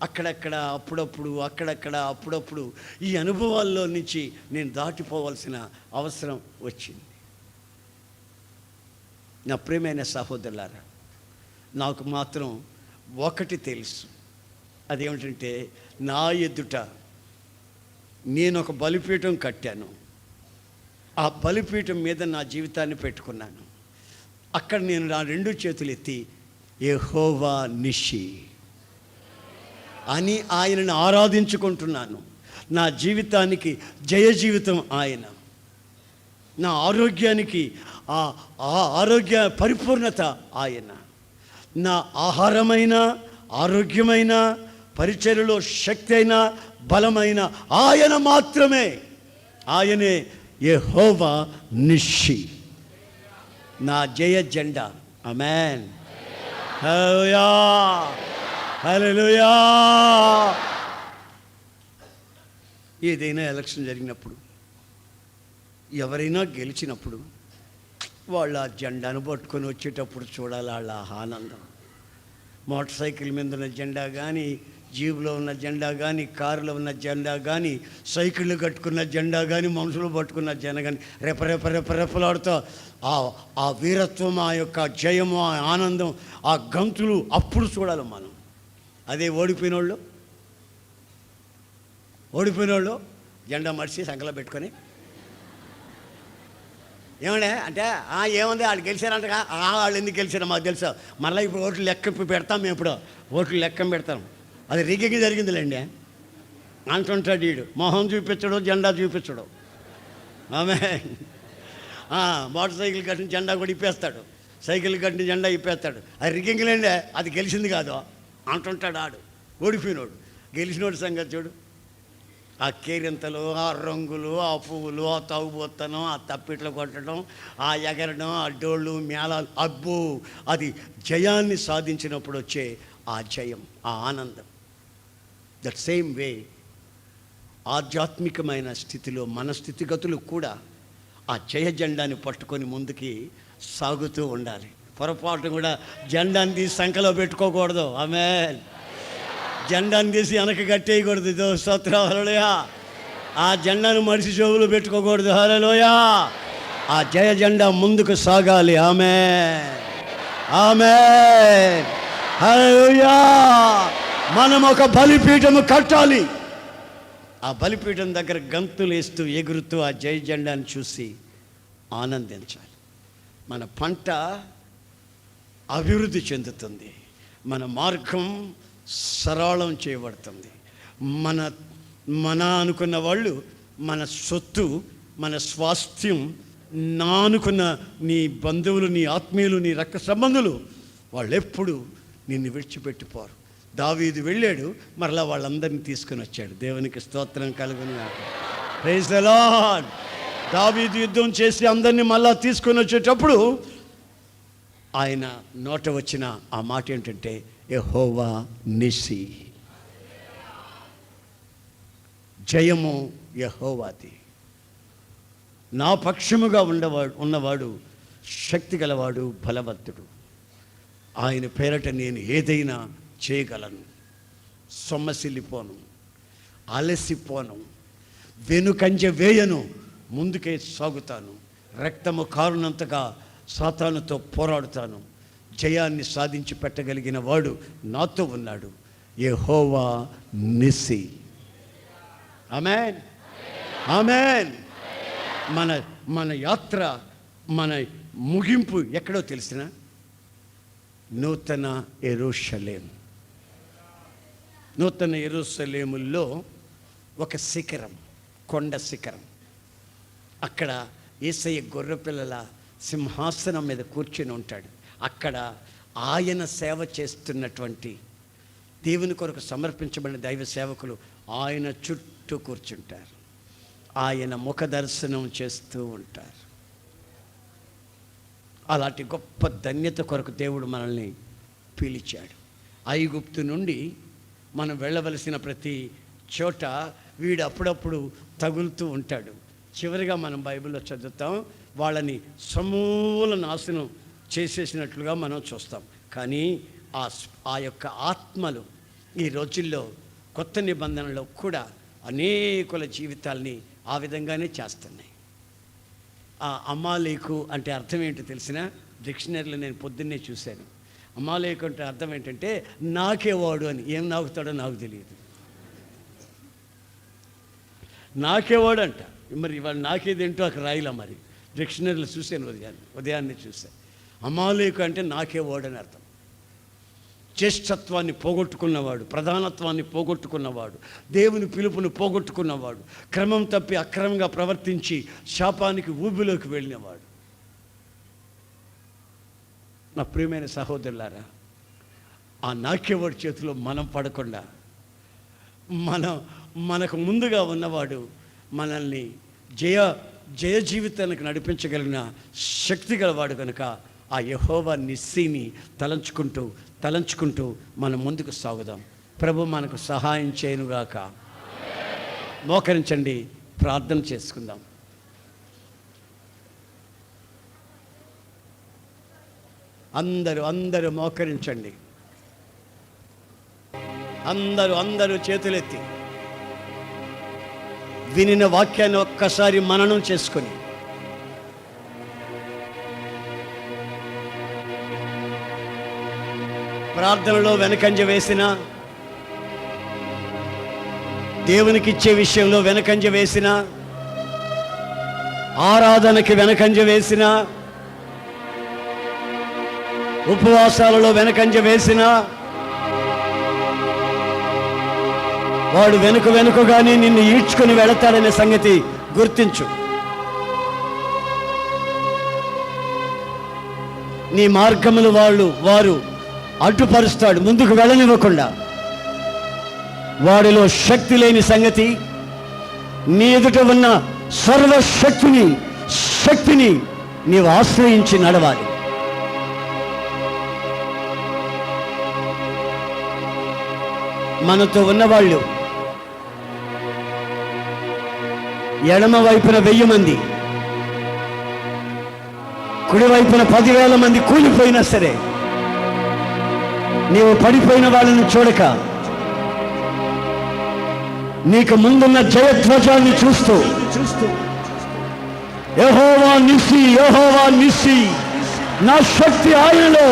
అక్కడక్కడ అప్పుడప్పుడు ఈ అనుభవాల్లో నుంచి నేను దాటిపోవాల్సిన అవసరం వచ్చింది. నా ప్రియమైన సహోదరులారా, నాకు మాత్రం ఒకటి తెలుసు. అదేమిటంటే, నా ఎదుట నేను ఒక బలిపీఠం కట్టాను. ఆ బలిపీఠం మీద నా జీవితాన్ని పెట్టుకున్నాను. అక్కడ నేను నా 2 చేతులు ఎత్తి యెహోవా నిషి అని ఆయనను ఆరాధించుకుంటున్నాను. నా జీవితానికి జయ జీవితం ఆయన, నా ఆరోగ్యానికి ఆ ఆరోగ్య పరిపూర్ణత ఆయన. నా ఆహారమైన, ఆరోగ్యమైన, పరిచర్యలో శక్తి అయిన, బలమైన ఆయన మాత్రమే. ఆయనే యెహోవా నిస్సి, నా జయ జెండా. ఆమేన్. హల్లెలూయా, హల్లెలూయా. ఏదైనా ఎలక్షన్ జరిగినప్పుడు, ఎవరైనా గెలిచినప్పుడు వాళ్ళు ఆ జెండాను పట్టుకొని వచ్చేటప్పుడు చూడాలి వాళ్ళ ఆనందం. మోటార్ సైకిల్ మీద ఉన్న జెండా కానీ, జీబులో ఉన్న జెండా కానీ, కారులో ఉన్న జెండా కానీ, సైకిళ్ళు కట్టుకున్న జెండా కానీ, మనుషులు పట్టుకున్న జెండా కానీ రెపరెపలాడుతూ ఆ వీరత్వం, ఆ యొక్క జయము, ఆ ఆనందం, ఆ గంతులు అప్పుడు చూడాలి మనం. అదే ఓడిపోయిన వాళ్ళు జెండా మడిచి సంకలో పెట్టుకొని ఏమండే అంటే ఏముంది వాళ్ళు గెలిచారంటగా, వాళ్ళు ఎందుకు గెలిచారో మాకు తెలుసు, మళ్ళీ ఇప్పుడు ఓట్లు లెక్క పెడతాం, మేము ఇప్పుడు ఓట్లు లెక్క పెడతాం. అది రిగ్గింగ్ జరిగిందిలేండి అంటుంటాడు వీడు. మొహం చూపించడు, జెండా చూపించడు. ఆమె మోటార్ సైకిల్ కట్టిన జెండా కూడా ఇప్పేస్తాడు, సైకిల్ కట్టిన జెండా ఇప్పేస్తాడు. అది రిగ్గింగ్లేండే, అది గెలిచింది కాదు అంటుంటాడు ఆడు. ఓడిపోయినోడు. గెలిచినోడు సంగతి చూడు. ఆ కేరింతలు, ఆ రంగులు, ఆ పువ్వులు, ఆ తాగుబోత్తనం, ఆ తప్పిట్లు కొట్టడం, ఆ ఎగరడం, ఆ డోళ్ళు మేళాలు, అబ్బో అది జయాన్ని సాధించినప్పుడు వచ్చే ఆ జయం, ఆ ఆనందం. దట్ సేమ్ వే ఆధ్యాత్మికమైన స్థితిలో మన స్థితిగతులు కూడా ఆ జయ జెండాని పట్టుకొని ముందుకి సాగుతూ ఉండాలి. పొరపాటు కూడా జెండాని తీసి సంకలో పెట్టుకోకూడదు. ఆమేన్. జెండాని తీసి వెనక కట్టేయకూడదు. ఇదో స్తోత్రం. హల్లెలూయా. ఆ జెండాను మనిషి చెవులు పెట్టుకోకూడదు. హల్లెలూయా. ఆ జయ జెండా ముందుకు సాగాలి. ఆమేన్, ఆమేన్, హల్లెలూయా. మనం ఒక బలిపీఠము కట్టాలి. ఆ బలిపీఠం దగ్గర గంతులు వేస్తూ, ఎగురుతూ ఆ జయ జెండాను చూసి ఆనందించాలి. మన పంట అభివృద్ధి చెందుతుంది, మన మార్గం సరళం చేయబడుతుంది. మన అనుకున్న వాళ్ళు, మన సొత్తు, మన స్వాస్థ్యం, నా అనుకున్న నీ బంధువులు, నీ ఆత్మీయులు, నీ రక్త సంబంధులు వాళ్ళు ఎప్పుడు నిన్ను విడిచిపెట్టిపోరు. దావీదు వెళ్ళాడు, మరలా వాళ్ళందరినీ తీసుకుని వచ్చాడు. దేవునికి స్తోత్రం కలుగును గాక. Praise the Lord. దావీదు యుద్ధం చేసి అందరినీ మళ్ళా తీసుకొని వచ్చేటప్పుడు ఆయన నోట వచ్చిన ఆ మాట ఏంటంటే యెహోవా నిస్సి, జయము యెహోవాది. నా పక్షముగా ఉన్నవాడు శక్తి గలవాడు, బలవంతుడు. ఆయన పేరట నేను ఏదైనా చేయగలను. సొమ్మసిల్లిపోను, అలసిపోను, వెనుకంజ వేయను, ముందుకే సాగుతాను. రక్తము కారునంతగా సాతానుతో పోరాడుతాను. జయాన్ని సాధించి పెట్టగలిగిన వాడు నాతో ఉన్నాడు. యెహోవా నిస్సి. ఆమేన్, ఆమేన్. మన యాత్ర, మన ముగింపు ఎక్కడో తెలిసిన నూతన యెరూషలేం. నూతన యెరూషలేములో ఒక శిఖరం, కొండ శిఖరం. అక్కడ యేసయ్య గొర్రెపిల్లల సింహాసనం మీద కూర్చొని ఉంటాడు. అక్కడ ఆయన సేవ చేస్తున్నటువంటి, దేవుని కొరకు సమర్పించబడిన దైవ సేవకులు ఆయన చుట్టూ కూర్చుంటారు. ఆయన ముఖ దర్శనం చేస్తూ ఉంటారు. అలాంటి గొప్ప ధన్యత కొరకు దేవుడు మనల్ని పిలిచాడు. ఐగుప్తు నుండి మనం వెళ్ళవలసిన ప్రతి చోట వీడు అప్పుడప్పుడు తగులుతూ ఉంటాడు. చివరిగా మనం బైబిల్లో చదువుతాం, వాళ్ళని సమూల నాశనం చేసేసినట్లుగా మనం చూస్తాం. కానీ ఆ యొక్క ఆత్మలు ఈ రోజుల్లో కొత్త నిబంధనలో కూడా అనేకుల జీవితాల్ని ఆ విధంగానే చేస్తున్నాయి. ఆ అమాలేకు అంటే అర్థం ఏంటో తెలిసిన డిక్షనరీలో నేను పొద్దున్నే చూశాను. అమాలేకు అంటే అర్థం ఏంటంటే నాకేవాడు అని. ఏం నాకుతాడో నాకు తెలియదు. నాకేవాడు అంట. మరి ఇవాళ నాకేదేంటో అక్కడ రాయిలా. మరి డిక్షనరీలో చూశాను, ఉదయాన్నే చూశాను. అమాలేకు అంటే నాకేవాడు అని అర్థం. జ్యేష్ఠత్వాన్ని పోగొట్టుకున్నవాడు, ప్రధానత్వాన్ని పోగొట్టుకున్నవాడు, దేవుని పిలుపును పోగొట్టుకున్నవాడు, క్రమం తప్పి అక్రమంగా ప్రవర్తించి శాపానికి ఊబిలోకి వెళ్ళినవాడు. నా ప్రియమైన సహోదరులారా, ఆ నాకేవాడి చేతిలో మనం పడకుండా మనకు ముందుగా ఉన్నవాడు మనల్ని జయ జీవితానికి నడిపించగలిగిన శక్తి గలవాడు కనుక ఆ యెహోవా నిస్సీని తలంచుకుంటూ మనం ముందుకు సాగుదాం. ప్రభు మనకు సహాయం చేయనుగాక. మోకరించండి, ప్రార్థన చేసుకుందాం. అందరూ మోకరించండి. అందరూ చేతులెత్తి వినిన వాక్యాన్ని ఒక్కసారి మననం చేసుకొని ప్రార్థనలో వెనకంజ వేసిన, దేవునికిచ్చే విషయంలో వెనకంజ వేసిన, ఆరాధనకి వెనకంజ వేసిన, ఉపవాసాలలో వెనకంజ వేసిన వాడు వెనుకగానే నిన్ను ఈడ్చుకొని వెళతాడనే సంగతి గుర్తించు. నీ మార్గములు వారు అడ్డుపరుస్తాడు, ముందుకు వెళ్ళనివ్వకుండా. వాడిలో శక్తి లేని సంగతి, నీ ఎదుట ఉన్న శక్తిని నీవు ఆశ్రయించి నడవాలి. మనతో ఉన్నవాళ్ళు ఎడమ వైపున 1000 మంది, కుడివైపున 10,000 మంది కూలిపోయినా సరే నీవు పడిపోయిన వాళ్ళని చూడక నీకు ముందున్న జయధ్వజాన్ని చూస్తూ యెహోవా నిస్సి, నా శక్తి ఆయనలో,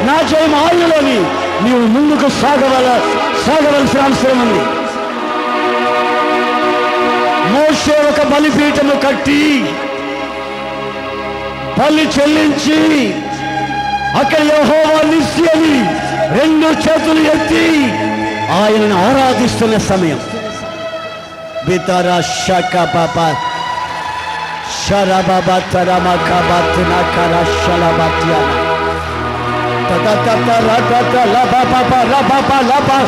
నా జయం ఆయనలోని నీవు ముందుకు సాగవలసిన అవసరం ఉంది. మోషే ఒక బలిపీఠము కట్టి బలి చెల్లించి అక్కడ యెహోవా నిస్సి అని 2 చేతులు ఎత్తి ఆయనను ఆరాధిస్తున్న సమయం. బితారా షకా పాపా షరబాబా తరమా కబాతునా కరా షలబాతియా తతత రతత లబాబా రబాబా లబా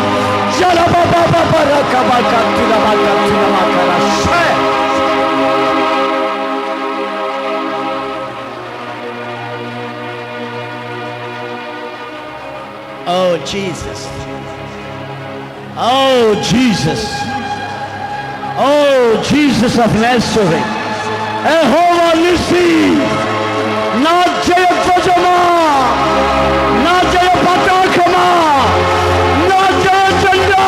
షలబాబా రకబా కతునా కరా షే. Oh Jesus. Oh Jesus. Oh Jesus of Nazareth. యెహోవా నిస్సి, నా జయ ధ్వజమా, నా జయ పతాకమా, నా జయ జెండా.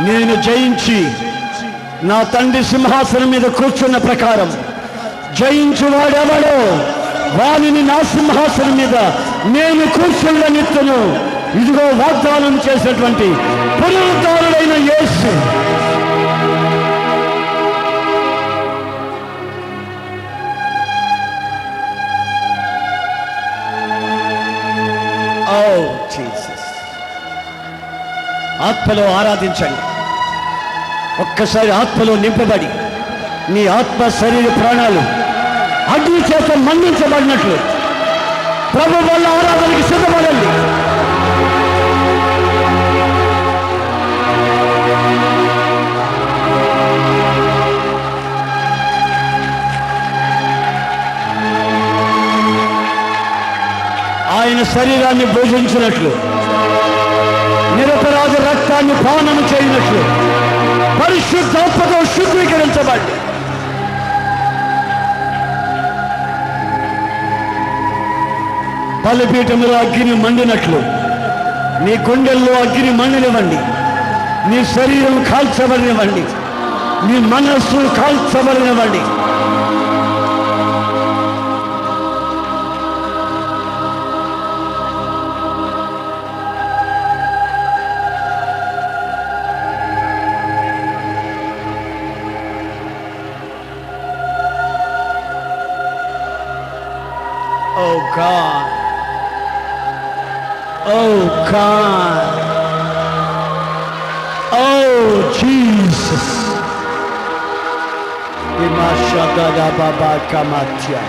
నేను జయించి నా తండ్రి సింహాసనం మీద కూర్చున్న ప్రకారం జయించువాడెవడో వానిని నా సింహాసనం మీద నేను కూర్చుండనిత్తును. ఇదిగో వాగ్దానం చేసినటువంటి పునరుద్ధారుడైన యేసు. ఓ జీసస్. ఆత్మలో ఆరాధించండి. ఒక్కసారి ఆత్మలో నింపబడి నీ ఆత్మ శరీర ప్రాణాలు అగ్ని చేత మండించబడినట్లు ప్రభు వల్ల ఆరాధనకి సిద్ధపడండి. ఆయన శరీరాన్ని భోజించినట్లు, నిరపరాధ రక్తాన్ని పానం చేయనట్లు పరిశుద్ధాత్మతో శుద్ధీకరించబడి బలిపీఠంలో అగ్ని మండినట్లు నీ గుండెల్లో అగ్ని మండనివ్వండి. నీ శరీరం కాల్చబడినవ్వండి, నీ మనస్సు కాల్చబడినవ్వండి. Oh God. Oh God. Oh Jesus. shadada baba kamatya.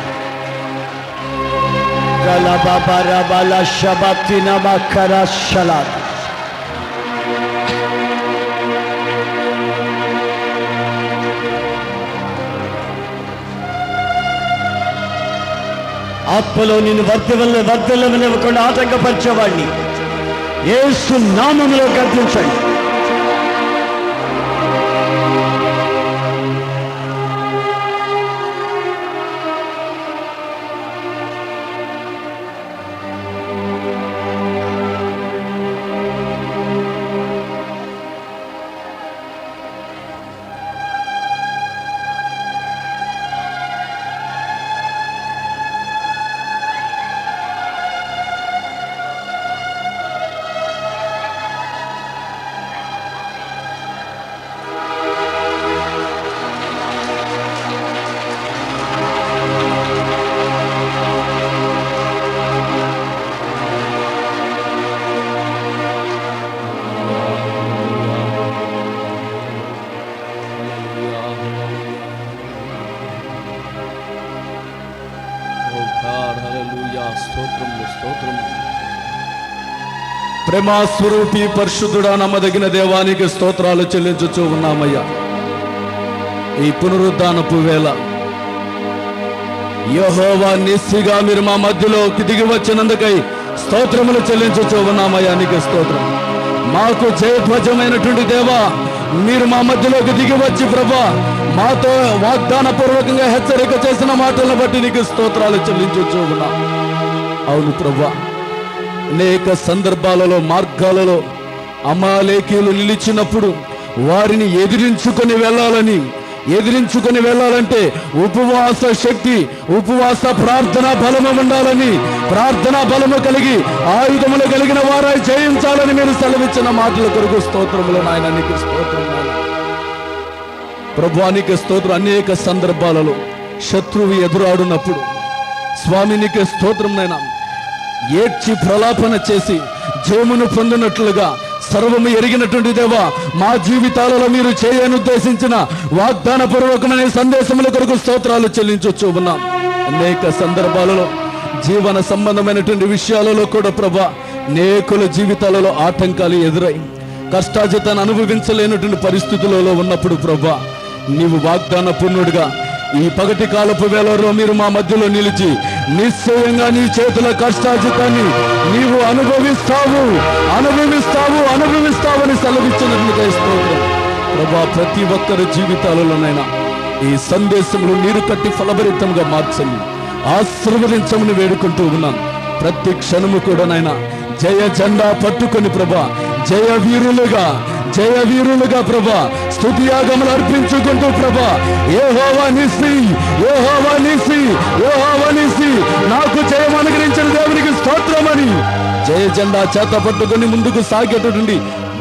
Gala baba rabala shabatina makara shalad. ఆత్మలో నిన్ను వర్ధలనివ్వకుండా ఆటంకపరిచేవాడిని యేసు నామములో గద్దించండి. ప్రేమ స్వరూపి పరిశుద్ధుడా నమ్మదగిన దేవానికి స్తోత్రాలు చెల్లించుచూ ఉన్నామయ్యా. ఈ పునరుద్ధానపు వేళ యెహోవా నిస్సిగా మీరు మా మధ్యలోకి దిగి వచ్చినందుకై స్తోత్రములు చెల్లించుచూ ఉన్నామయ్యా. నీకు స్తోత్రం. మాకు జయధ్వజమైనటువంటి దేవా, మీరు మా మధ్యలోకి దిగి వచ్చి ప్రభా మాతో వాగ్దాన పూర్వకంగా హెచ్చరిక చేసిన మాటలను బట్టి నీకు స్తోత్రాలు చెల్లించుచూ ఉన్నాం. అవును ప్రభా, అనేక సందర్భాలలో మార్గాలలో అమాలేకీయులు నిలిచినప్పుడు వారిని ఎదిరించుకొని వెళ్ళాలంటే ఉపవాస శక్తి, ఉపవాస ప్రార్థనా బలము ఉండాలని, ప్రార్థనా బలము కలిగి ఆయుధములు కలిగిన వారై జయించాలని మీరు సెలవిచ్చిన మాటల కొరకు స్తోత్రములు నాయన. నీకు స్తోత్రం నాయన. ప్రభువానికి స్తోత్రం. అనేక సందర్భాలలో శత్రువు ఎదురాడున్నప్పుడు స్వామి నీకు స్తోత్రం నాయన. ఏడ్చి ప్రలాపన చేసి జయమును పొందినట్లుగా సర్వము ఎరిగినటువంటి దేవా, మా జీవితాలలో మీరు చేయనుద్దేశించిన వాగ్దాన పూర్వకమైన సందేశముల కొరకు స్తోత్రాలు చెల్లించొచ్చు ఉన్నాం. అనేక సందర్భాలలో జీవన సంబంధమైనటువంటి విషయాలలో కూడా ప్రభా అనేకుల జీవితాలలో ఆటంకాలు ఎదురై కష్టాజితాన్ని అనుభవించలేనటువంటి పరిస్థితులలో ఉన్నప్పుడు ప్రభా నీవు వాగ్దాన పూర్ణుడిగా ఈ పగటి కాలపు వేళలో మీరు మా మధ్యలో నిలిచి నిశ్చయంగా నీ చేతుల కష్టాజితాన్ని నీవు అనుభవిస్తావని సెలవిచ్చినట్లుగా స్తోత్రం ప్రభా. ప్రతి ఒక్కరి జీవితాలలోనైనా ఈ సందేశములు నీరు కట్టి ఫలభరితంగా మార్చండి, ఆశీర్వదించమని వేడుకుంటూ ఉన్నాను. ప్రతి క్షణము కూడా నైనా జయ జెండా పట్టుకొని ప్రభా జయ వీరులుగా ప్రభా స్తుతియాగములు అర్పించుకుంటూ ప్రభా యెహోవా నిస్సి నాకు జయం అనుగ్రహించిన దేవునికి స్తోత్రమని జయ జెండా చేత పట్టుకొని ముందుకు సాగేటటువంటి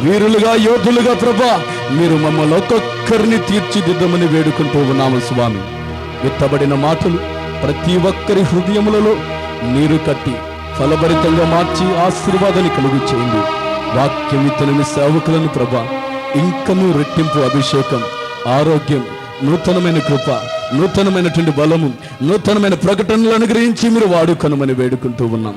వీరులుగా యోధులుగా ప్రభా మీరు మమ్మల్ని ఒక్కొక్కరిని తీర్చిదిద్దమని వేడుకుంటూ ఉన్నాము స్వామి. విత్తబడిన మాటలు ప్రతి ఒక్కరి హృదయములలో నీరు కట్టి ఫలభరితంగా మార్చి ఆశీర్వాదాన్ని కలుగు చేయండి. వాక్యం ఇతని సేవకులను ప్రభా ఇంకనూ రెట్టింపు అభిషేకం, ఆరోగ్యం, నూతనమైన కృప, నూతనమైనటువంటి బలము, నూతనమైన ప్రకటనలు అనుగ్రహించి మీరు వాడుకొనమని వేడుకుంటూ ఉన్నాం.